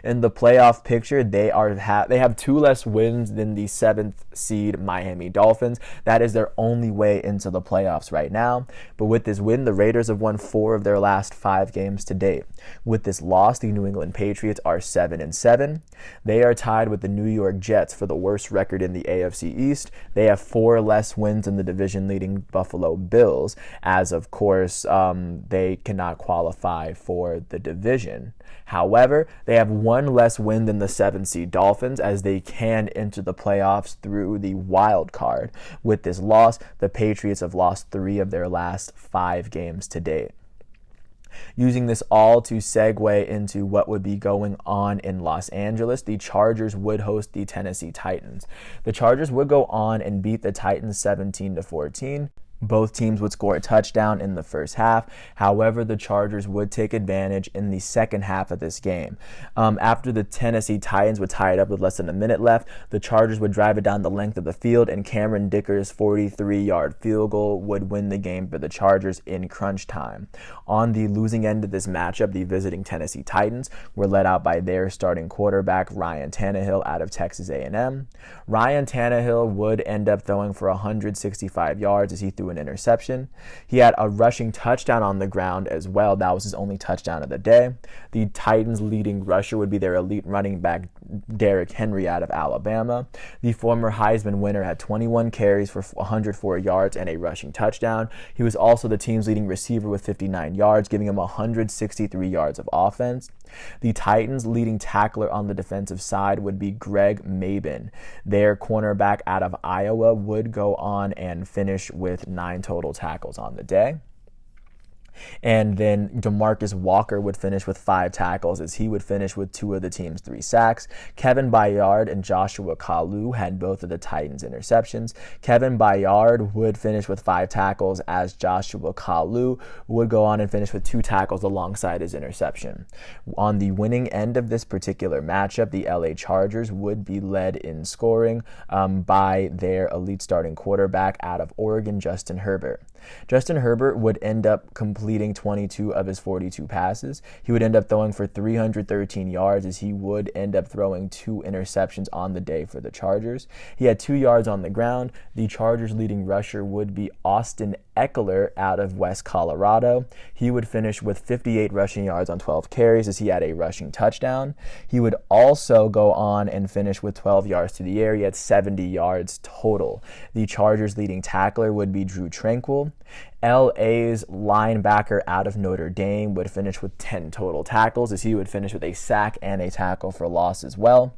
In the playoff picture, they have 2 less wins than the 7th seed Miami Dolphins. That is their only way into the playoffs right now. But with this win, the Raiders have won 4 of their last 5 games to date. With this loss, the New England Patriots are 7-7. They are tied with the New York Jets for the worst record in the AFC East. They have 4 less wins than the division-leading Buffalo Bills, as of course they cannot qualify for the division. However, they have 1 less win than the 7th seed Dolphins as they can enter the playoffs through the wild card. With this loss, the Patriots have lost 3 of their last 5 games to date. Using this all to segue into what would be going on in Los Angeles, the Chargers would host the Tennessee Titans. The Chargers would go on and beat the Titans 17-14. Both teams would score a touchdown in the first half. However, the Chargers would take advantage in the second half of this game. After the Tennessee Titans would tie it up with less than a minute left, the Chargers would drive it down the length of the field, and Cameron Dicker's 43-yard field goal would win the game for the Chargers in crunch time. On the losing end of this matchup, the visiting Tennessee Titans were led out by their starting quarterback, Ryan Tannehill, out of Texas A&M. Ryan Tannehill would end up throwing for 165 yards as he threw an interception. He had a rushing touchdown on the ground as well. That was his only touchdown of the day. The Titans' leading rusher would be their elite running back, Derrick Henry, out of Alabama. The former Heisman winner had 21 carries for 104 yards and a rushing touchdown. He was also the team's leading receiver with 59 yards, giving him 163 yards of offense. The Titans' leading tackler on the defensive side would be Greg Mabin. Their cornerback out of Iowa would go on and finish with 9 total tackles on the day. And then DeMarcus Walker would finish with 5 tackles as he would finish with 2 of the team's 3 sacks. Kevin Byard and Joshua Kalu had both of the Titans' interceptions. Kevin Byard would finish with 5 tackles as Joshua Kalu would go on and finish with 2 tackles alongside his interception. On the winning end of this particular matchup, the LA Chargers would be led in scoring by their elite starting quarterback out of Oregon, Justin Herbert. Justin Herbert would end up completing 22 of his 42 passes. He would end up throwing for 313 yards as he would end up throwing 2 interceptions on the day for the Chargers. He had 2 yards on the ground. The Chargers' leading rusher would be Austin Eckler out of West Colorado. He would finish with 58 rushing yards on 12 carries as he had a rushing touchdown. He would also go on and finish with 12 yards to the air. He had 70 yards total. The Chargers' leading tackler would be Drew Tranquill. LA's linebacker out of Notre Dame would finish with 10 total tackles as he would finish with a sack and a tackle for loss as well.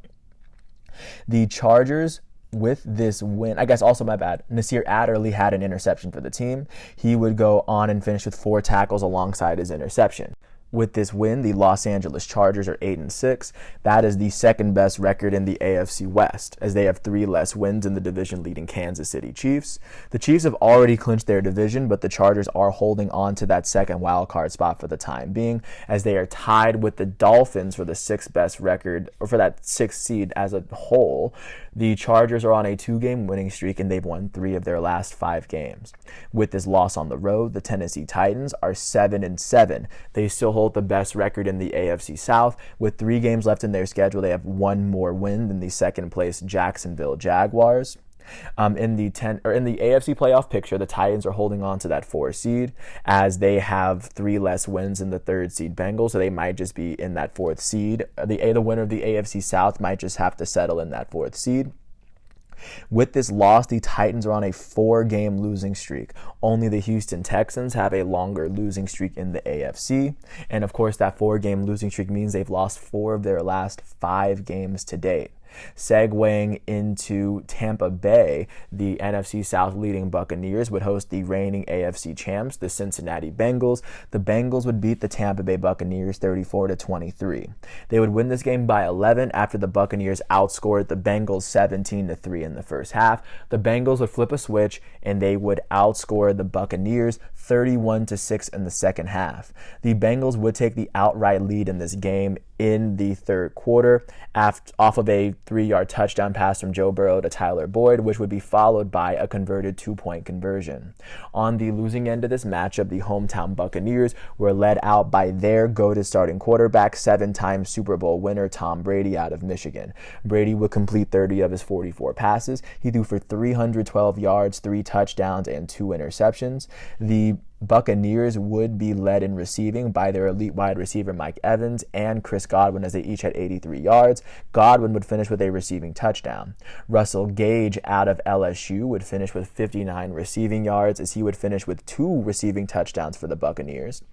The Chargers, with this win, Nasir Adderley had an interception for the team. He would go on and finish with 4 tackles alongside his interception. With this win, the Los Angeles Chargers are 8-6. That is the second best record in the AFC West, as they have 3 less wins in the division, leading Kansas City Chiefs. The Chiefs have already clinched their division, but the Chargers are holding on to that second wild card spot for the time being, as they are tied with the Dolphins for the 6th best record, or for that 6th seed as a whole. The Chargers are on a 2-game winning streak, and they've won 3 of their last 5 games. With this loss on the road, the Tennessee Titans are 7-7. They still hold the best record in the AFC South. With 3 games left in their schedule, they have 1 more win than the second-place Jacksonville Jaguars. In the AFC playoff picture, the Titans are holding on to that 4 seed, as they have 3 less wins than the 3rd seed Bengals, so they might just be in that 4th seed. The winner of the AFC South might just have to settle in that 4th seed. With this loss, the Titans are on a 4-game losing streak. Only the Houston Texans have a longer losing streak in the AFC. And of course, that 4-game losing streak means they've lost 4 of their last 5 games to date. Segueing into Tampa Bay, the NFC South leading Buccaneers would host the reigning AFC champs, the Cincinnati Bengals. The Bengals would beat the Tampa Bay Buccaneers 34-23. They would win this game by 11 after the Buccaneers outscored the Bengals 17-3 in the first half. The Bengals would flip a switch and they would outscore the Buccaneers 31-6 in the second half. The Bengals would take the outright lead in this game in the third quarter off of a 3-yard touchdown pass from Joe Burrow to Tyler Boyd, which would be followed by a converted 2-point conversion. On the losing end of this matchup, the hometown Buccaneers were led out by their go-to starting quarterback, 7-time Super Bowl winner Tom Brady out of Michigan. Brady would complete 30 of his 44 passes. He threw for 312 yards, 3 touchdowns, and 2 interceptions. The Buccaneers would be led in receiving by their elite wide receiver Mike Evans and Chris Godwin, as they each had 83 yards. Godwin would finish with a receiving touchdown. Russell Gage out of LSU would finish with 59 receiving yards, as he would finish with 2 receiving touchdowns for the Buccaneers.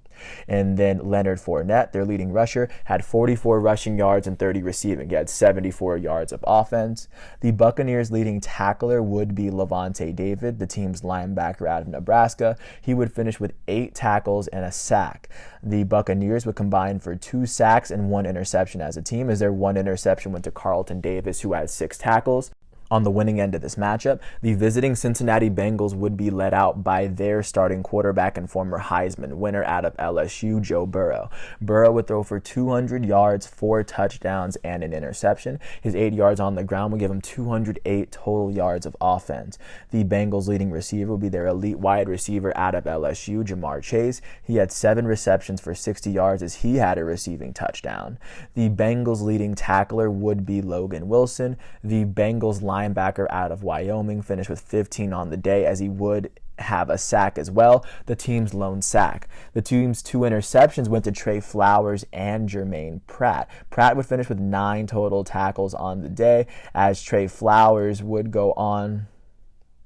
And then Leonard Fournette, their leading rusher, had 44 rushing yards and 30 receiving. He had 74 yards of offense. The Buccaneers' leading tackler would be Lavonte David, the team's linebacker out of Nebraska. He would finish with 8 tackles and a sack. The Buccaneers would combine for 2 sacks and 1 interception as a team, as their 1 interception went to Carlton Davis, who had 6 tackles. On the winning end of this matchup, the visiting Cincinnati Bengals would be led out by their starting quarterback and former Heisman winner out of LSU, Joe Burrow. Burrow would throw for 200 yards, 4 touchdowns, and an interception. His 8 yards on the ground would give him 208 total yards of offense. The Bengals' leading receiver would be their elite wide receiver out of LSU, Jamar Chase. He had 7 receptions for 60 yards, as he had a receiving touchdown. The Bengals' leading tackler would be Logan Wilson. The Bengals' linebacker out of Wyoming finished with 15 on the day, as he would have a sack as well, the team's lone sack. The team's 2 interceptions went to Trey Flowers and Jermaine Pratt. Pratt would finish with 9 total tackles on the day, as Trey Flowers would go on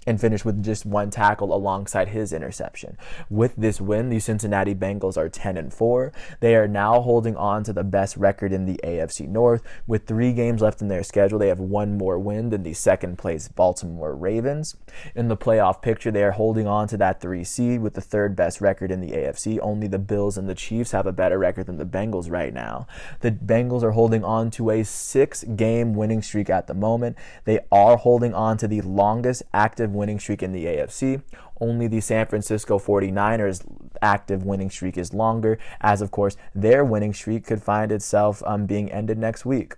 and finish with just 1 tackle alongside his interception. With this win, the Cincinnati Bengals are 10-4. They are now holding on to the best record in the AFC North. With 3 games left in their schedule, they have 1 more win than the second-place Baltimore Ravens. In the playoff picture, they are holding on to that 3 seed with the 3rd best record in the AFC. Only the Bills and the Chiefs have a better record than the Bengals right now. The Bengals are holding on to a 6-game winning streak at the moment. They are holding on to the longest active winning streak in the AFC. Only the San Francisco 49ers active winning streak is longer, as of course their winning streak could find itself being ended next week.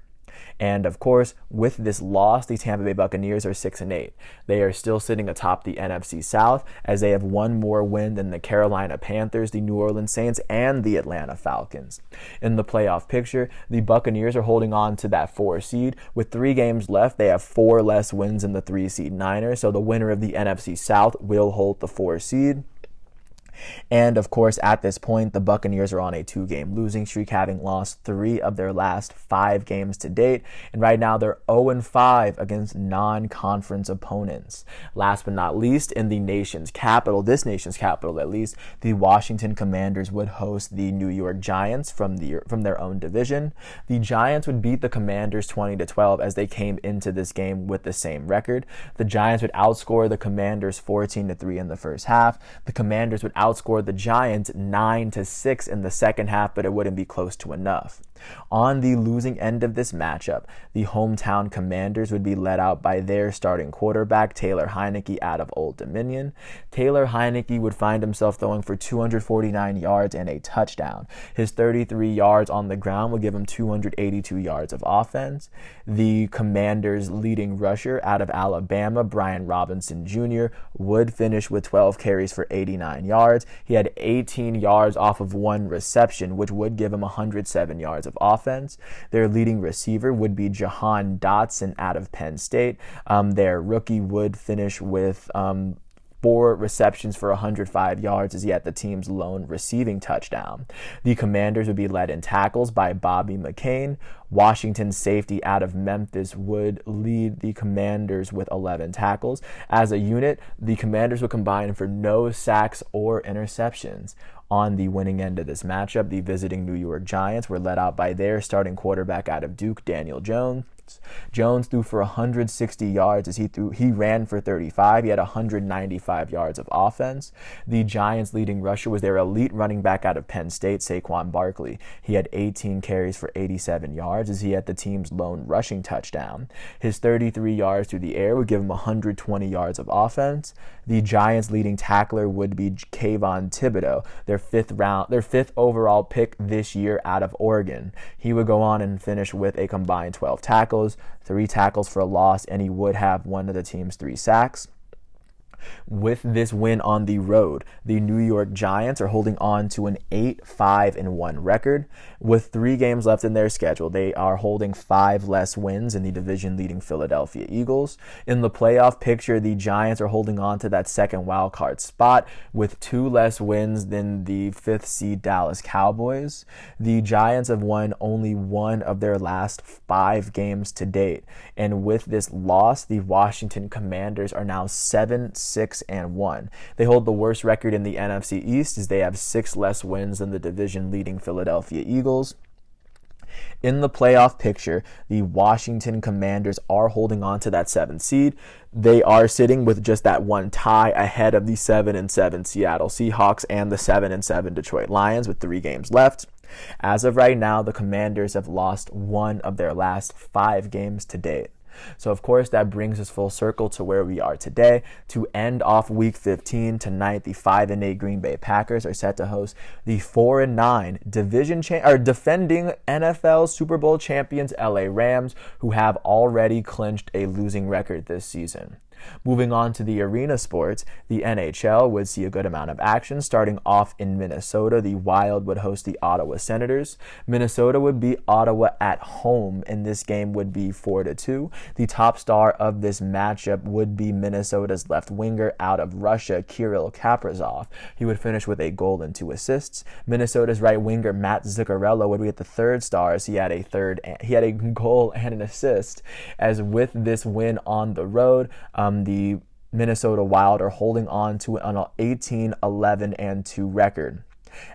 And of course, with this loss, the Tampa Bay Buccaneers are 6-8. They are still sitting atop the NFC South, as they have 1 more win than the Carolina Panthers, the New Orleans Saints, and the Atlanta Falcons. In the playoff picture, the Buccaneers are holding on to that 4 seed. With 3 games left, they have 4 less wins than the 3 seed Niners, so the winner of the NFC South will hold the 4 seed. And of course, at this point, the Buccaneers are on a 2-game losing streak, having lost 3 of their last 5 games to date. And right now, they're 0-5 against non-conference opponents. Last but not least, in the nation's capital, this nation's capital at least, the Washington Commanders would host the New York Giants from their own division. The Giants would beat the Commanders 20-12, as they came into this game with the same record. The Giants would outscore the Commanders 14-3 in the first half. The Commanders would outscore outscored the Giants 9-6 in the second half, but it wouldn't be close to enough. On the losing end of this matchup, the hometown Commanders would be led out by their starting quarterback, Taylor Heinicke, out of Old Dominion. Taylor Heinicke would find himself throwing for 249 yards and a touchdown. His 33 yards on the ground would give him 282 yards of offense. The Commanders' leading rusher out of Alabama, Brian Robinson Jr., would finish with 12 carries for 89 yards. He had 18 yards off of one reception, which would give him 107 yards of offense. Their leading receiver would be Jahan Dotson out of Penn State. Their rookie would finish with 4 receptions for 105 yards as he had the team's lone receiving touchdown. The Commanders would be led in tackles by Bobby McCain. Washington's safety out of Memphis would lead the Commanders with 11 tackles. As a unit, the Commanders would combine for no sacks or interceptions. On the winning end of this matchup, the visiting New York Giants were led out by their starting quarterback out of Duke, Daniel Jones. Jones threw for 160 yards as he ran for 35. He had 195 yards of offense. The Giants' leading rusher was their elite running back out of Penn State, Saquon Barkley. He had 18 carries for 87 yards as he had the team's lone rushing touchdown. His 33 yards through the air would give him 120 yards of offense. The Giants' leading tackler would be Kayvon Thibodeau, their fifth overall pick this year out of Oregon. He would go on and finish with a combined 12 tackles, 3 tackles for a loss, and he would have one of the team's 3 sacks. With this win on the road, the New York Giants are holding on to an 8-5-1 record. With 3 games left in their schedule, they are holding 5 less wins than the division-leading Philadelphia Eagles. In the playoff picture, the Giants are holding on to that second wildcard spot with 2 less wins than the 5th seed Dallas Cowboys. The Giants have won only 1 of their last 5 games to date. And with this loss, the Washington Commanders are now 7-6-1. They hold the worst record in the NFC East as they have 6 less wins than the division-leading Philadelphia Eagles. In the playoff picture, the Washington Commanders are holding on to that 7th seed. They are sitting with just that 1 tie ahead of the 7-7 Seattle Seahawks and the 7-7 Detroit Lions with 3 games left. As of right now, the Commanders have lost 1 of their last 5 games to date. So, of course, that brings us full circle to where we are today. To end off Week 15, tonight, the 5-8 Green Bay Packers are set to host the 4-9 defending NFL Super Bowl champions LA Rams, who have already clinched a losing record this season. Moving on to the arena sports, the NHL would see a good amount of action. Starting off in Minnesota, the Wild would host the Ottawa Senators. Minnesota would beat Ottawa at home, and this game would be 4-2. The top star of this matchup would be Minnesota's left winger out of Russia, Kirill Kaprizov. He would finish with a goal and 2 assists. Minnesota's right winger, Matt Zuccarello, would be at the third star as he had a goal and an assist. As with this win on the road, the Minnesota Wild are holding on to an 18-11-2 record.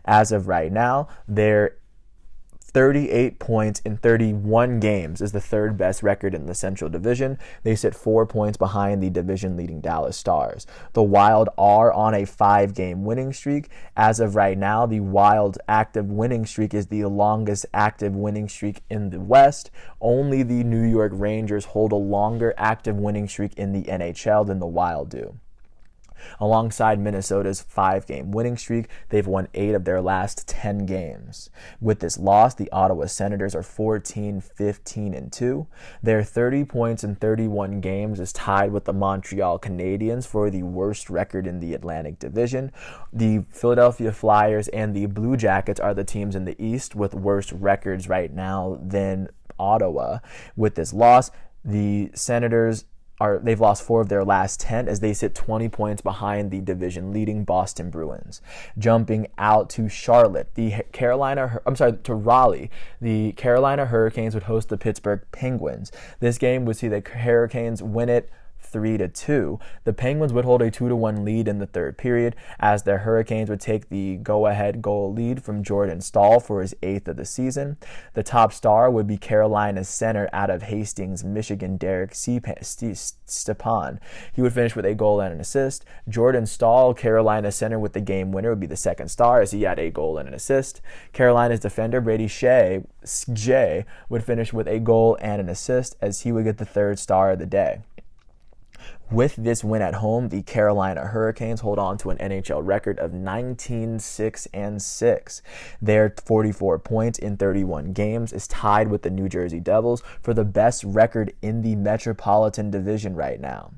As of right now, they're 38 points in 31 games is the 3rd best record in the Central Division. They sit 4 points behind the division-leading Dallas Stars. The Wild are on a 5-game winning streak. As of right now, the Wild's active winning streak is the longest active winning streak in the West. Only the New York Rangers hold a longer active winning streak in the NHL than the Wild do. Alongside Minnesota's 5-game winning streak, they've won 8 of their last 10 games. With this loss, the Ottawa Senators are 14-15-2. Their 30 points in 31 games is tied with the Montreal Canadiens for the worst record in the Atlantic Division. The Philadelphia Flyers and the Blue Jackets are the teams in the East with worse records right now than Ottawa. With this loss, the Senators they've lost 4 of their last 10 as they sit 20 points behind the division-leading Boston Bruins. Jumping out to Charlotte, to Raleigh, the Carolina Hurricanes would host the Pittsburgh Penguins. This game would see the Hurricanes win it 3-2. The Penguins would hold a 2-1 lead in the third period as the Hurricanes would take the go-ahead goal lead from Jordan Staal for his 8th of the season. The top star would be Carolina's center out of Hastings, Michigan, Derek Stepan. He would finish with a goal and an assist. Jordan Staal, Carolina's center with the game winner, would be the second star as he had a goal and an assist. Carolina's defender, Brady Skjei, would finish with a goal and an assist as he would get the third star of the day. With this win at home, the Carolina Hurricanes hold on to an NHL record of 19-6-6. Their 44 points in 31 games is tied with the New Jersey Devils for the best record in the Metropolitan Division right now.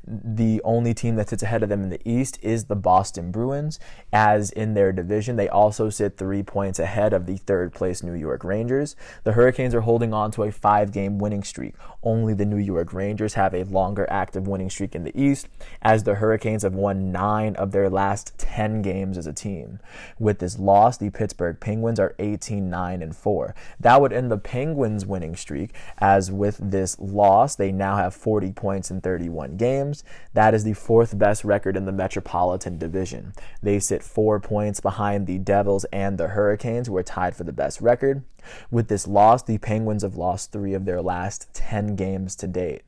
The only team that sits ahead of them in the East is the Boston Bruins, as in their division they also sit 3 points ahead of the third place New York Rangers. The Hurricanes are holding on to a 5-game winning streak. Only the New York Rangers have a longer active winning streak in the East, as the Hurricanes have won 9 of their last 10 games as a team. With this loss, the Pittsburgh Penguins are 18-9-4. That would end the Penguins' winning streak, as with this loss they now have 40 points in 31 games. That is the 4th best record in the Metropolitan Division. They sit 4 points behind the Devils and the Hurricanes, who are tied for the best record. With this loss, the Penguins have lost 3 of their last 10 games to date.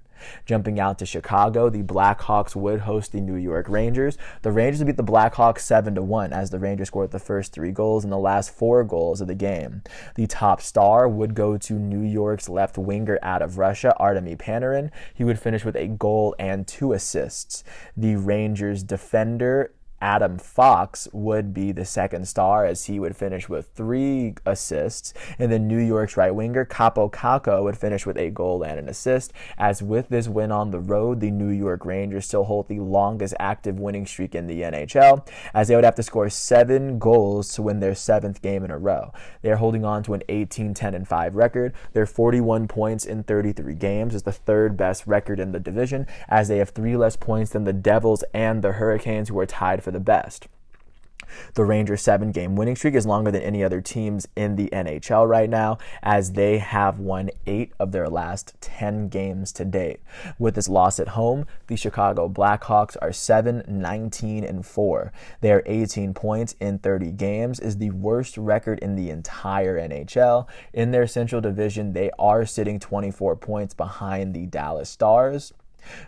Jumping out to Chicago, the Blackhawks would host the New York Rangers. The Rangers would beat the Blackhawks 7-1 as the Rangers scored the first 3 goals and the last 4 goals of the game. The top star would go to New York's left winger out of Russia, Artemi Panarin. He would finish with a goal and 2 assists. The Rangers defender Adam Fox would be the second star as he would finish with 3 assists, and then New York's right winger Kaapo Kakko would finish with a goal and an assist, as with this win on the road, the New York Rangers still hold the longest active winning streak in the NHL, as they would have to score 7 goals to win their 7th game in a row. They are holding on to an 18-10-5 record. Their 41 points in 33 games is the 3rd best record in the division, as they have 3 less points than the Devils and the Hurricanes, who are tied for the best. The Rangers' 7-game winning streak is longer than any other teams in the NHL right now, as they have won 8 of their last 10 games to date. With this loss at home, the Chicago Blackhawks are 7-19-4. Their 18 points in 30 games is the worst record in the entire NHL. In their Central Division, they are sitting 24 points behind the Dallas Stars.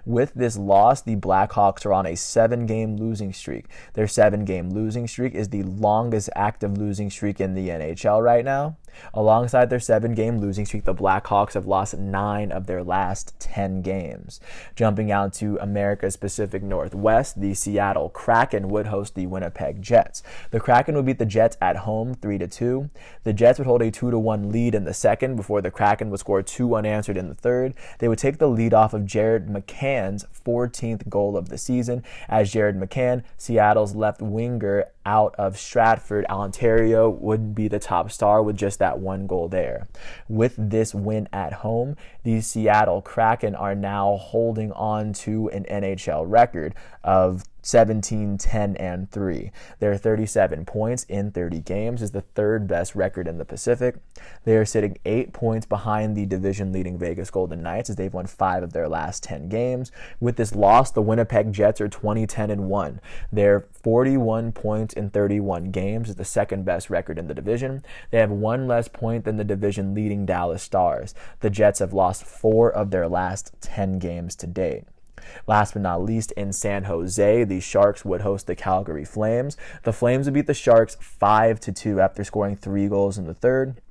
With this loss, the Blackhawks are on a 7-game losing streak. Their 7-game losing streak is the longest active losing streak in the NHL right now. Alongside their 7-game losing streak, the Blackhawks have lost 9 of their last 10 games. Jumping out to America's Pacific Northwest, the Seattle Kraken would host the Winnipeg Jets. The Kraken would beat the Jets at home 3-2. The Jets would hold a 2-1 lead in the second before the Kraken would score 2 unanswered in the third. They would take the lead off of Jared McCann's 14th goal of the season, as Jared McCann, Seattle's left winger out of Stratford, Ontario, would be the top star with just that 1 goal there. With this win at home, the Seattle Kraken are now holding on to an NHL record of 17-10-3. Their 37 points in 30 games is the 3rd best record in the Pacific. They are sitting 8 points behind the division-leading Vegas Golden Knights, as they've won 5 of their last 10 games. With this loss, the Winnipeg Jets are 20-10-1. Their 41 points in 31 games is the 2nd best record in the division. They have 1 less point than the division-leading Dallas Stars. The Jets have lost 4 of their last 10 games to date. Last but not least, in San Jose, the Sharks would host the Calgary Flames. The Flames would beat the Sharks 5-2 after scoring 3 goals in the third.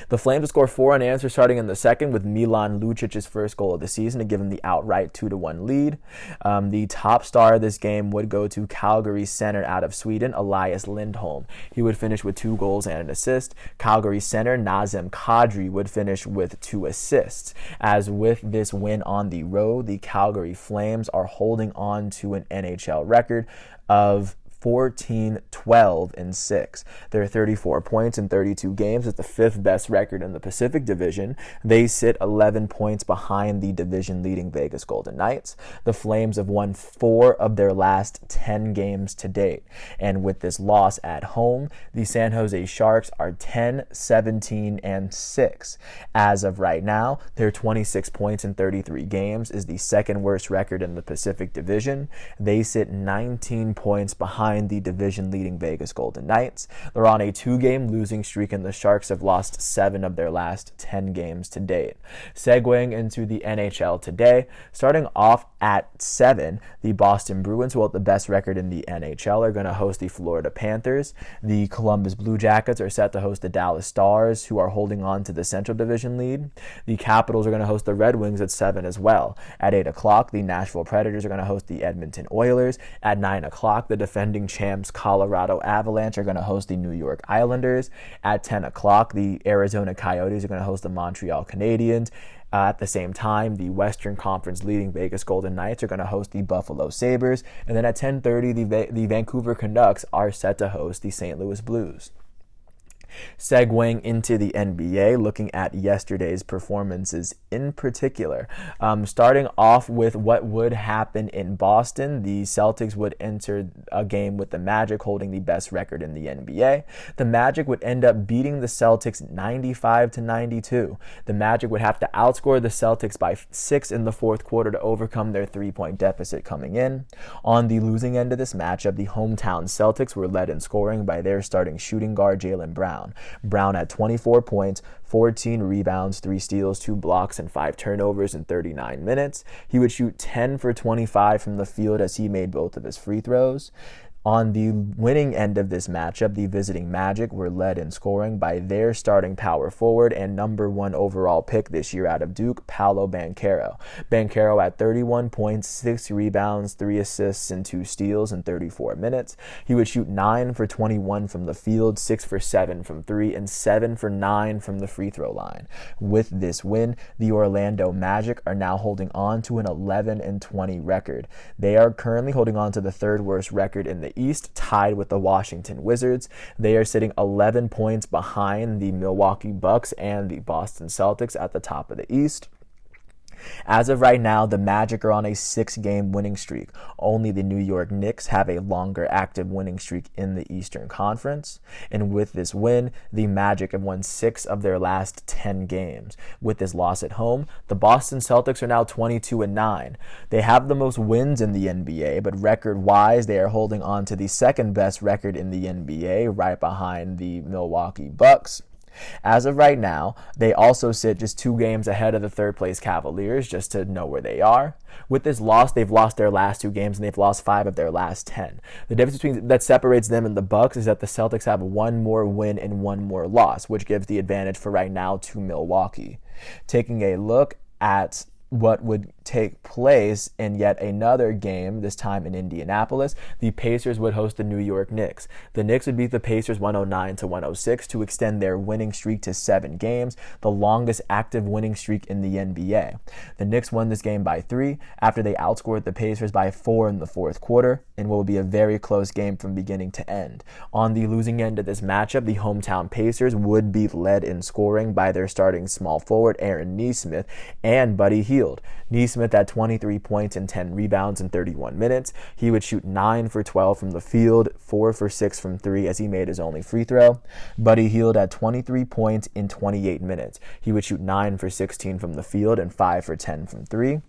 The Flames would score 4 unanswered starting in the second, with Milan Lucic's first goal of the season to give them the outright 2-1 lead. The top star of this game would go to Calgary center out of Sweden, Elias Lindholm. He would finish with 2 goals and an assist. Calgary center Nazem Kadri would finish with 2 assists. As with this win on the road, the Calgary Flames are holding on to an NHL record of 14, 12, and 6. They're 34 points in 32 games. It's the fifth best record in the Pacific Division. They sit 11 points behind the division-leading Vegas Golden Knights. The Flames have won 4 of their last 10 games to date. And with this loss at home, the San Jose Sharks are 10, 17, and 6. As of right now, their 26 points in 33 games is the second worst record in the Pacific Division. They sit 19 points behind the division-leading Vegas Golden Knights. They're on a 2-game losing streak, and the Sharks have lost 7 of their last 10 games to date. Segueing into the NHL today, starting off at 7, the Boston Bruins, who hold the best record in the NHL, are going to host the Florida Panthers. The Columbus Blue Jackets are set to host the Dallas Stars, who are holding on to the Central Division lead. The Capitals are going to host the Red Wings at 7 as well. At 8 o'clock, the Nashville Predators are going to host the Edmonton Oilers. At 9 o'clock, the defending champs Colorado Avalanche are going to host the New York Islanders. At 10 o'clock, the Arizona Coyotes are going to host the Montreal Canadiens. At the same time, the Western Conference leading Vegas Golden Knights are going to host the Buffalo Sabres. And then at 10:30, the Vancouver Canucks are set to host the St. Louis Blues. Segueing into the NBA, looking at yesterday's performances in particular. Starting off with what would happen in Boston, the Celtics would enter a game with the Magic holding the best record in the NBA. The Magic would end up beating the Celtics 95-92. The Magic would have to outscore the Celtics by 6 in the fourth quarter to overcome their 3-point deficit coming in. On the losing end of this matchup, the hometown Celtics were led in scoring by their starting shooting guard Jaylen Brown. Brown had 24 points, 14 rebounds, 3 steals, 2 blocks, and 5 turnovers in 39 minutes. He would shoot 10 for 25 from the field as he made both of his free throws. On the winning end of this matchup, the visiting Magic were led in scoring by their starting power forward and number 1 overall pick this year out of Duke, Paolo Banchero. Banchero had 31 points, 6 rebounds, 3 assists, and 2 steals in 34 minutes. He would shoot 9 for 21 from the field, 6 for 7 from 3, and 7 for 9 from the free throw line. With this win, the Orlando Magic are now holding on to an 11-20 record. They are currently holding on to the third worst record in the East, tied with the Washington Wizards. They are sitting 11 points behind the Milwaukee Bucks and the Boston Celtics at the top of the East. As of right now, the Magic are on a 6-game winning streak. Only the New York Knicks have a longer active winning streak in the Eastern Conference. And with this win, the Magic have won 6 of their last 10 games. With this loss at home, the Boston Celtics are now 22-9. They have the most wins in the NBA, but record-wise, they are holding on to the second best record in the NBA, right behind the Milwaukee Bucks. As of right now, they also sit just 2 games ahead of the third-place Cavaliers, just to know where they are. With this loss, they've lost their last 2 games, and they've lost 5 of their last 10. The difference that separates them and the Bucks is that the Celtics have 1 more win and 1 more loss, which gives the advantage for right now to Milwaukee. Taking a look at what would take place in yet another game, this time in Indianapolis, the Pacers would host the New York Knicks. The Knicks would beat the Pacers 109-106 to extend their winning streak to 7 games, the longest active winning streak in the NBA. The Knicks won this game by 3 after they outscored the Pacers by 4 in the fourth quarter, in what will be a very close game from beginning to end. On the losing end of this matchup, the hometown Pacers would be led in scoring by their starting small forward Aaron Nesmith and Buddy Hield. Nesmith had 23 points and 10 rebounds in 31 minutes. He would shoot 9 for 12 from the field, 4 for 6 from 3 as he made his only free throw. Buddy Hield had 23 points in 28 minutes. He would shoot 9 for 16 from the field and 5 for 10 from 3.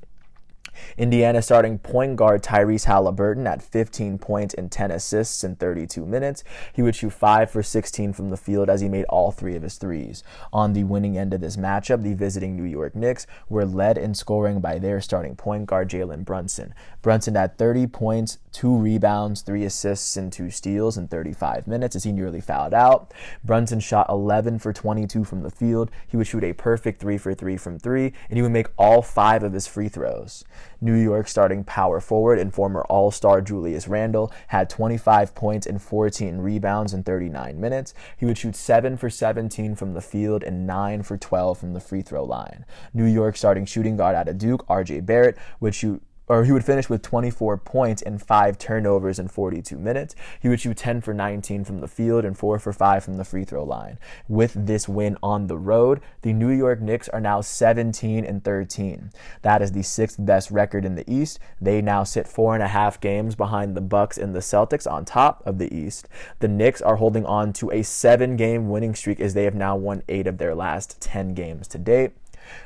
Indiana starting point guard Tyrese Halliburton at 15 points and 10 assists in 32 minutes. He would shoot 5 for 16 from the field as he made all 3 of his threes. On the winning end of this matchup, the visiting New York Knicks were led in scoring by their starting point guard Jalen Brunson. Brunson had 30 points, 2 rebounds, 3 assists, and 2 steals in 35 minutes as he nearly fouled out. Brunson shot 11 for 22 from the field. He would shoot a perfect 3 for 3 from 3, and he would make all 5 of his free throws. New York starting power forward and former All-Star Julius Randle had 25 points and 14 rebounds in 39 minutes. He would shoot 7 for 17 from the field and 9 for 12 from the free throw line. New York starting shooting guard out of Duke, RJ Barrett, would shoot he would finish with 24 points and 5 turnovers in 42 minutes. He would shoot 10 for 19 from the field and 4 for 5 from the free throw line. With this win on the road, the New York Knicks are now 17-13. That is the 6th best record in the East. They now sit 4.5 games behind the Bucks and the Celtics on top of the East. The Knicks are holding on to a 7-game winning streak as they have now won 8 of their last 10 games to date.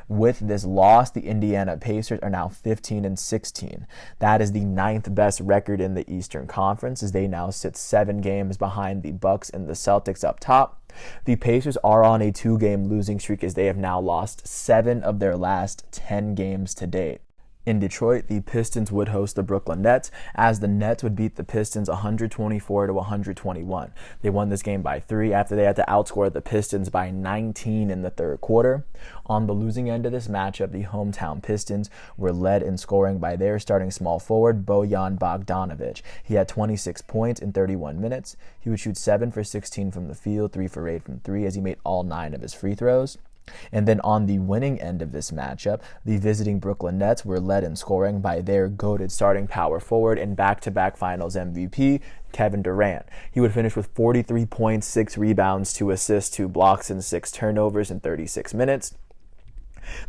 With this loss, the Indiana Pacers are now 15-16. That is the 9th best record in the Eastern Conference as they now sit 7 games behind the Bucks and the Celtics up top. The Pacers are on a 2-game losing streak as they have now lost 7 of their last 10 games to date. In Detroit, the Pistons would host the Brooklyn Nets, as the Nets would beat the Pistons 124-121. They won this game by 3 after they had to outscore the Pistons by 19 in the third quarter. On the losing end of this matchup, the hometown Pistons were led in scoring by their starting small forward, Bojan Bogdanovic. He had 26 points in 31 minutes. He would shoot 7 for 16 from the field, 3 for 8 from 3, as he made all 9 of his free throws. And then on the winning end of this matchup, the visiting Brooklyn Nets were led in scoring by their goated starting power forward and back-to-back finals MVP, Kevin Durant. He would finish with 43 points, 6 rebounds, 2 assists, 2 blocks, and 6 turnovers in 36 minutes.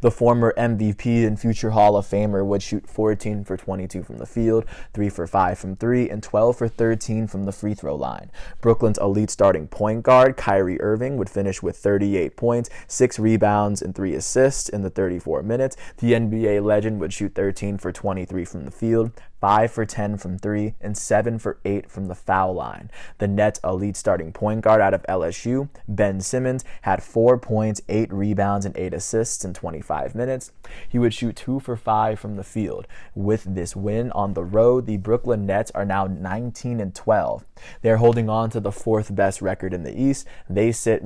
The former MVP and future Hall of Famer would shoot 14 for 22 from the field, 3 for 5 from 3, and 12 for 13 from the free throw line. Brooklyn's elite starting point guard, Kyrie Irving, would finish with 38 points, 6 rebounds, and 3 assists in the 34 minutes. The NBA legend would shoot 13 for 23 from the field, 5 for 10 from 3, and 7 for 8 from the foul line. The Nets' elite starting point guard out of LSU, Ben Simmons, had 4 points, 8 rebounds, and 8 assists in 25 minutes. He would shoot 2 for 5 from the field. With this win on the road, the Brooklyn Nets are now 19-12. They're holding on to the 4th best record in the East. They sit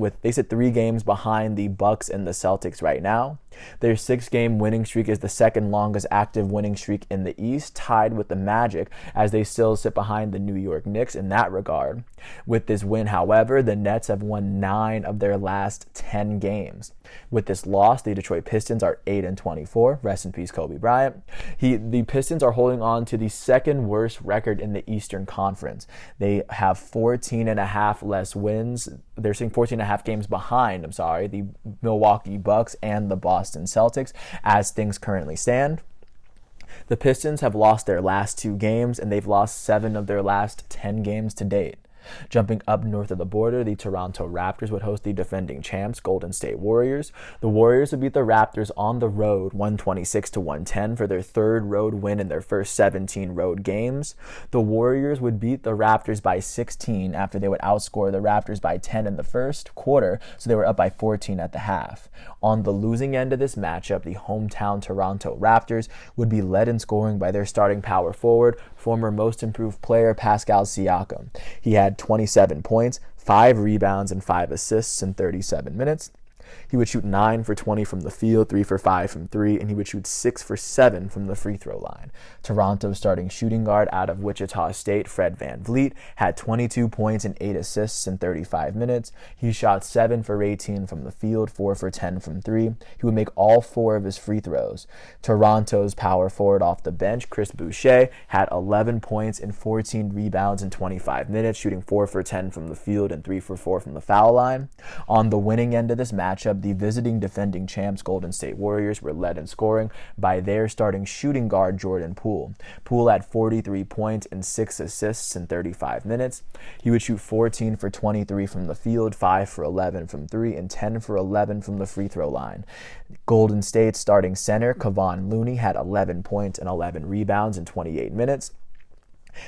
3 games behind the Bucks and the Celtics right now. Their 6-game winning streak is the 2nd longest active winning streak in the East, tied with the Magic, as they still sit behind the New York Knicks in that regard. With this win, however, the Nets have won 9 of their last 10 games. With this loss, the Detroit Pistons are 8-24. Rest in peace, Kobe Bryant. The Pistons are holding on to the 2nd worst record in the Eastern Conference. They have 14.5 less wins. They're sitting 14.5 games behind, the Milwaukee Bucks and the Boston Celtics as things currently stand. The Pistons have lost their last 2 games, and they've lost 7 of their last 10 games to date. Jumping up north of the border, the Toronto Raptors would host the defending champs, Golden State Warriors. The Warriors would beat the Raptors on the road 126-110 for their 3rd road win in their first 17 road games. The Warriors would beat the Raptors by 16 after they would outscore the Raptors by 10 in the first quarter, so they were up by 14 at the half. On the losing end of this matchup, the hometown Toronto Raptors would be led in scoring by their starting power forward, former most improved player Pascal Siakam. He had 27 points, 5 rebounds, and 5 assists in 37 minutes. He would shoot 9 for 20 from the field, 3 for 5 from 3, and he would shoot 6 for 7 from the free throw line. Toronto's starting shooting guard out of Wichita State, Fred VanVleet, had 22 points and 8 assists in 35 minutes. He shot 7 for 18 from the field, 4 for 10 from 3. He would make all 4 of his free throws. Toronto's power forward off the bench, Chris Boucher, had 11 points and 14 rebounds in 25 minutes, shooting 4 for 10 from the field and 3 for 4 from the foul line. On the winning end of this matchup, the visiting defending champs Golden State Warriors were led in scoring by their starting shooting guard Jordan Poole. Poole had 43 points and 6 assists in 35 minutes. He would shoot 14 for 23 from the field, 5 for 11 from 3, and 10 for 11 from the free throw line. Golden State's starting center Kevon Looney had 11 points and 11 rebounds in 28 minutes.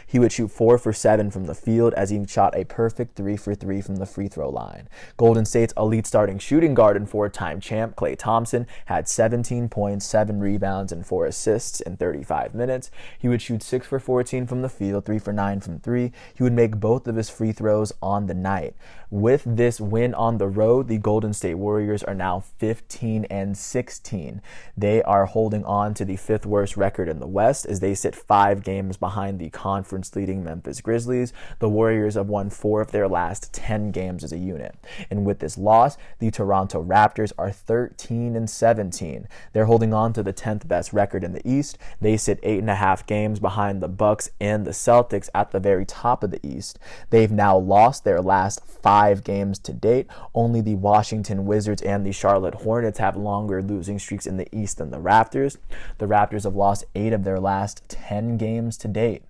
He would shoot 4 for 7 from the field as he shot a perfect 3 for 3 from the free throw line. Golden State's elite starting shooting guard and 4-time champ Klay Thompson had 17 points, 7 rebounds, and 4 assists in 35 minutes. He would shoot 6 for 14 from the field, 3 for 9 from 3. He would make both of his free throws on the night. With this win on the road, the Golden State Warriors are now 15-16. They are holding on to the 5th worst record in the West as they sit 5 games behind the conference-leading Memphis Grizzlies. The Warriors have won 4 of their last 10 games as a unit. And with this loss, the Toronto Raptors are 13-17. They're holding on to the 10th best record in the East. They sit 8.5 games behind the Bucks and the Celtics at the very top of the East. They've now lost their last 5 games to date. Only the Washington Wizards and the Charlotte Hornets have longer losing streaks in the East than the Raptors. The Raptors have lost 8 of their last 10 games to date.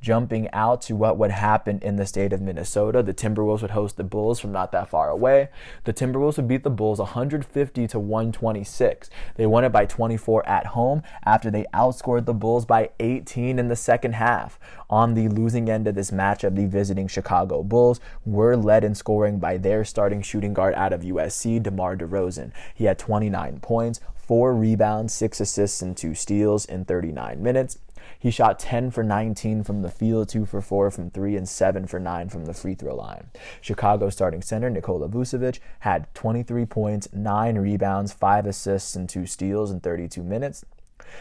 Jumping out to what would happen in the state of Minnesota, the Timberwolves would host the Bulls from not that far away. The Timberwolves would beat the Bulls 150-126. They won it by 24 at home after they outscored the Bulls by 18 in the second half. On the losing end of this matchup, the visiting Chicago Bulls were led in scoring by their starting shooting guard out of USC, DeMar DeRozan. He had 29 points, 4 rebounds, 6 assists, and 2 steals in 39 minutes. He shot 10 for 19 from the field, 2 for 4 from 3, and 7 for 9 from the free throw line. Chicago starting center Nikola Vucevic had 23 points, 9 rebounds, 5 assists, and 2 steals in 32 minutes.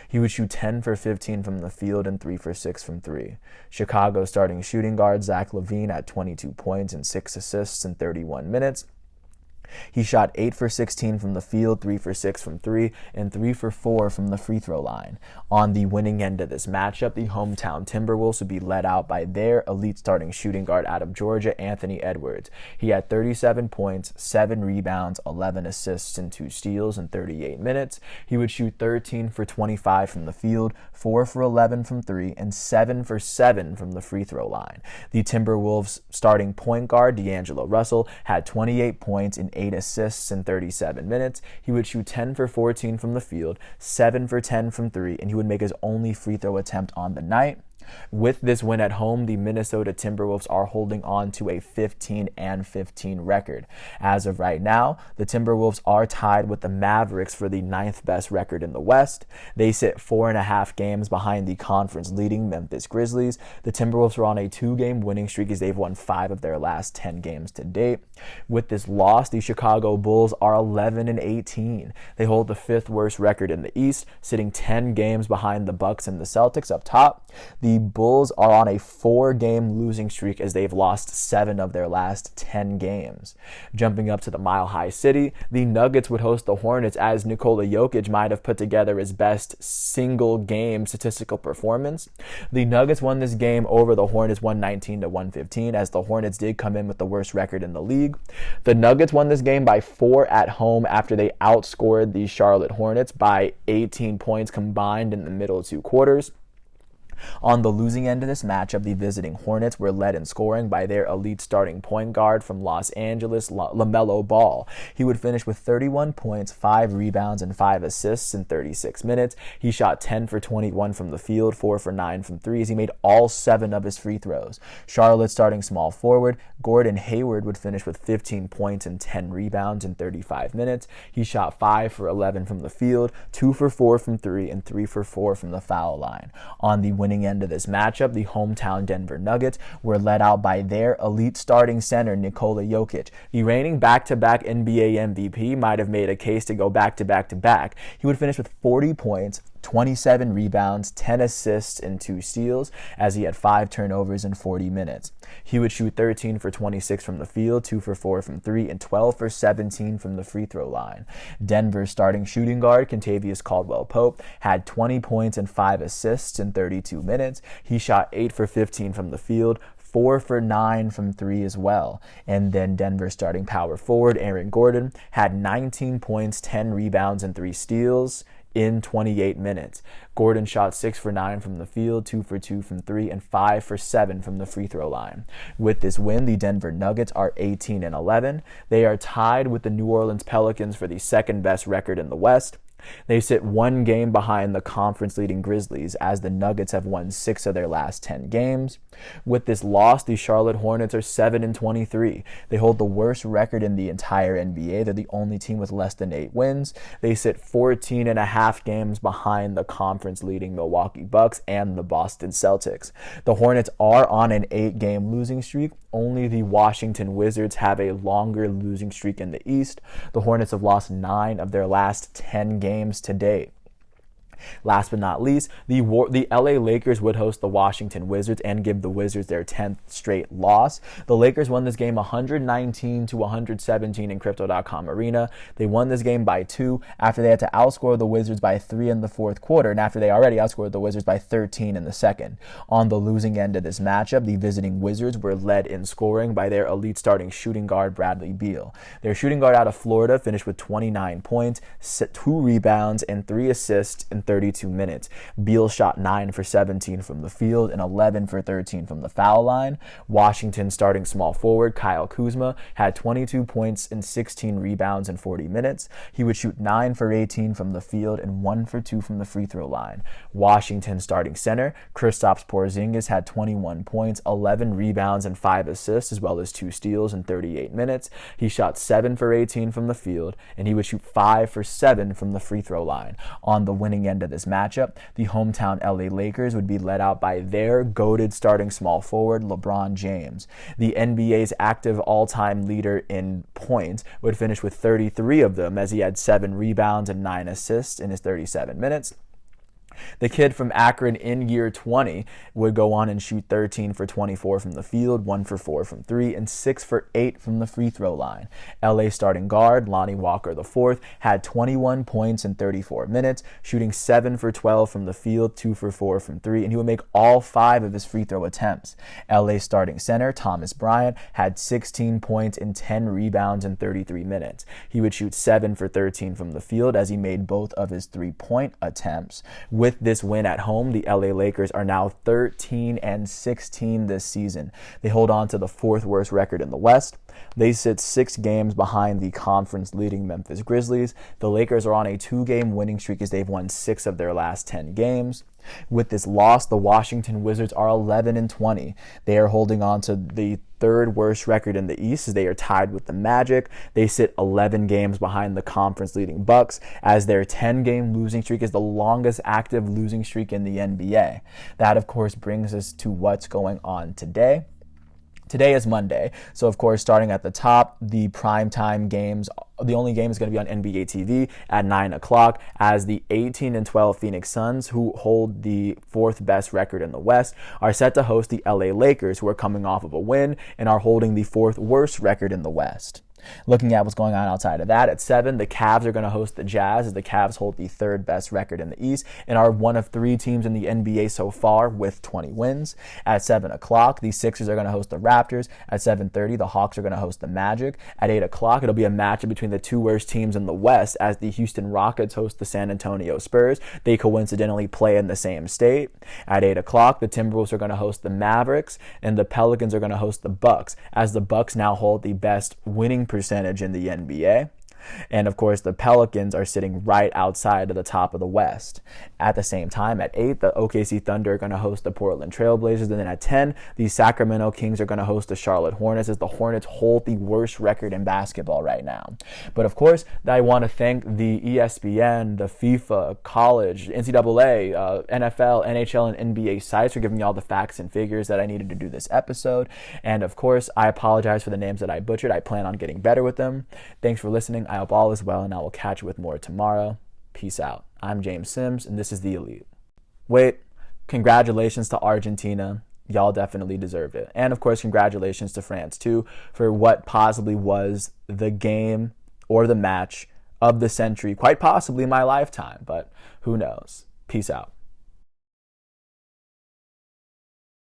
He would shoot 10 for 15 from the field and 3 for 6 from 3. Chicago starting shooting guard Zach LaVine had 22 points and 6 assists in 31 minutes. He shot 8 for 16 from the field, 3 for 6 from 3, and 3 for 4 from the free throw line. On the winning end of this matchup, the hometown Timberwolves would be led out by their elite starting shooting guard out of Georgia, Anthony Edwards. He had 37 points, 7 rebounds, 11 assists, and 2 steals in 38 minutes. He would shoot 13 for 25 from the field, 4 for 11 from 3, and 7 for 7 from the free throw line. The Timberwolves starting point guard, D'Angelo Russell, had 28 points and 8 assists in 37 minutes. He would shoot 10 for 14 from the field, 7 for 10 from 3, and he would make his only free throw attempt on the night. With this win at home, the Minnesota Timberwolves are holding on to a 15-15 record. As of right now, the Timberwolves are tied with the Mavericks for the 9th best record in the West. They sit 4.5 games behind the conference-leading Memphis Grizzlies. The Timberwolves are on a 2-game winning streak as they've won 5 of their last 10 games to date. With this loss, the Chicago Bulls are 11-18. They hold the 5th worst record in the East, sitting 10 games behind the Bucks and the Celtics up top. The Bulls are on a 4-game losing streak as they've lost 7 of their last 10 games. Jumping up to the Mile High City, the Nuggets would host the Hornets as Nikola Jokic might have put together his best single-game statistical performance. The Nuggets won this game over the Hornets 119-115 as the Hornets did come in with the worst record in the league. The Nuggets won this game by 4 at home after they outscored the Charlotte Hornets by 18 points combined in the middle 2 quarters. On the losing end of this matchup, the visiting Hornets were led in scoring by their elite starting point guard from Los Angeles, LaMelo Ball. He would finish with 31 points, 5 rebounds, and 5 assists in 36 minutes. He shot 10 for 21 from the field, 4 for 9 from 3, as he made all 7 of his free throws. Charlotte starting small forward Gordon Hayward would finish with 15 points and 10 rebounds in 35 minutes. He shot 5 for 11 from the field, 2 for 4 from 3, and 3 for 4 from the foul line. On the winning end of this matchup, the hometown Denver Nuggets were led out by their elite starting center, Nikola Jokic. The reigning back-to-back NBA MVP might have made a case to go back-to-back-to-back. He would finish with 40 points, 27 rebounds, 10 assists, and 2 steals, as he had 5 turnovers in 40 minutes. He would shoot 13 for 26 from the field, 2 for 4 from 3, and 12 for 17 from the free throw line. Denver's starting shooting guard, Kentavious Caldwell-Pope, had 20 points and 5 assists in 32 minutes. He shot 8 for 15 from the field, 4 for 9 from 3 as well. And then Denver starting power forward, Aaron Gordon, had 19 points, 10 rebounds, and 3 steals in 28 minutes. Gordon shot 6 for 9 from the field, 2 for 2 from 3, and 5 for 7 from the free throw line. With this win, the Denver Nuggets are 18-11. They are tied with the New Orleans Pelicans for the 2nd best record in the West. They sit 1 game behind the conference-leading Grizzlies as the Nuggets have won 6 of their last 10 games. With this loss, the Charlotte Hornets are 7-23. They hold the worst record in the entire NBA. They're the only team with less than 8 wins. They sit 14.5 games behind the conference-leading Milwaukee Bucks and the Boston Celtics. The Hornets are on an 8-game losing streak. Only the Washington Wizards have a longer losing streak in the East. The Hornets have lost 9 of their last 10 games to date. Last but not least, the LA Lakers would host the Washington Wizards and give the Wizards their 10th straight loss. The Lakers won this game 119-117 in Crypto.com Arena. They won this game by 2 after they had to outscore the Wizards by 3 in the fourth quarter, and after they already outscored the Wizards by 13 in the second. On the losing end of this matchup, the visiting Wizards were led in scoring by their elite starting shooting guard Bradley Beal. Their shooting guard out of Florida finished with 29 points, 2 rebounds, and 3 assists in 32 minutes. Beal shot 9 for 17 from the field and 11 for 13 from the foul line. Washington starting small forward Kyle Kuzma had 22 points and 16 rebounds in 40 minutes. He would shoot 9 for 18 from the field and 1 for 2 from the free throw line. Washington starting center Kristaps Porzingis had 21 points, 11 rebounds, and 5 assists, as well as 2 steals in 38 minutes. He shot 7 for 18 from the field, and he would shoot 5 for 7 from the free throw line. On the winning end of this matchup, the hometown LA Lakers would be led out by their goated starting small forward, LeBron James. The NBA's active all-time leader in points would finish with 33 of them, as he had 7 rebounds and 9 assists in his 37 minutes. The kid from Akron in year 20 would go on and shoot 13 for 24 from the field, 1 for 4 from 3, and 6 for 8 from the free throw line. LA starting guard Lonnie Walker IV had 21 points in 34 minutes, shooting 7 for 12 from the field, 2 for 4 from 3, and he would make all 5 of his free throw attempts. LA starting center Thomas Bryant had 16 points and 10 rebounds in 33 minutes. He would shoot 7 for 13 from the field, as he made both of his 3-point attempts. With this win at home, the LA Lakers are now 13-16 this season. They hold on to the 4th worst record in the West. They sit 6 games behind the conference-leading Memphis Grizzlies. The Lakers are on a 2-game winning streak, as they've won 6 of their last 10 games. With this loss, the Washington Wizards are 11-20. They are holding on to the 3rd worst record in the East, as they are tied with the Magic. They sit 11 games behind the conference-leading Bucks, as their 10-game losing streak is the longest active losing streak in the NBA. That, of course, brings us to what's going on today. Today is Monday, so of course, starting at the top, the primetime games, the only game is going to be on NBA TV at 9 o'clock, as the 18-12 Phoenix Suns, who hold the 4th best record in the West, are set to host the LA Lakers, who are coming off of a win and are holding the 4th worst record in the West. Looking at what's going on outside of that, at 7, the Cavs are going to host the Jazz, as the Cavs hold the 3rd best record in the East and are one of 3 teams in the NBA so far with 20 wins. At 7 o'clock, the Sixers are going to host the Raptors. At 7:30, the Hawks are going to host the Magic. At 8 o'clock, it'll be a matchup between the 2 worst teams in the West, as the Houston Rockets host the San Antonio Spurs. They coincidentally play in the same state. At 8 o'clock, the Timberwolves are going to host the Mavericks, and the Pelicans are going to host the Bucks, as the Bucks now hold the best winning percentage in the NBA. And of course, the Pelicans are sitting right outside of the top of the West. At the same time, at 8, the OKC Thunder are going to host the Portland Trailblazers. And then at 10, the Sacramento Kings are going to host the Charlotte Hornets, as the Hornets hold the worst record in basketball right now. But of course, I want to thank the ESPN, the FIFA, college, NCAA, NFL, NHL, and NBA sites for giving me all the facts and figures that I needed to do this episode. And of course, I apologize for the names that I butchered. I plan on getting better with them. Thanks for listening. I hope all is well, and I will catch you with more tomorrow. Peace out. I'm James Sims, and this is The Elite. Wait, congratulations to Argentina. Y'all definitely deserved it. And of course, congratulations to France too, for what possibly was the game or the match of the century, quite possibly my lifetime, but who knows. Peace out.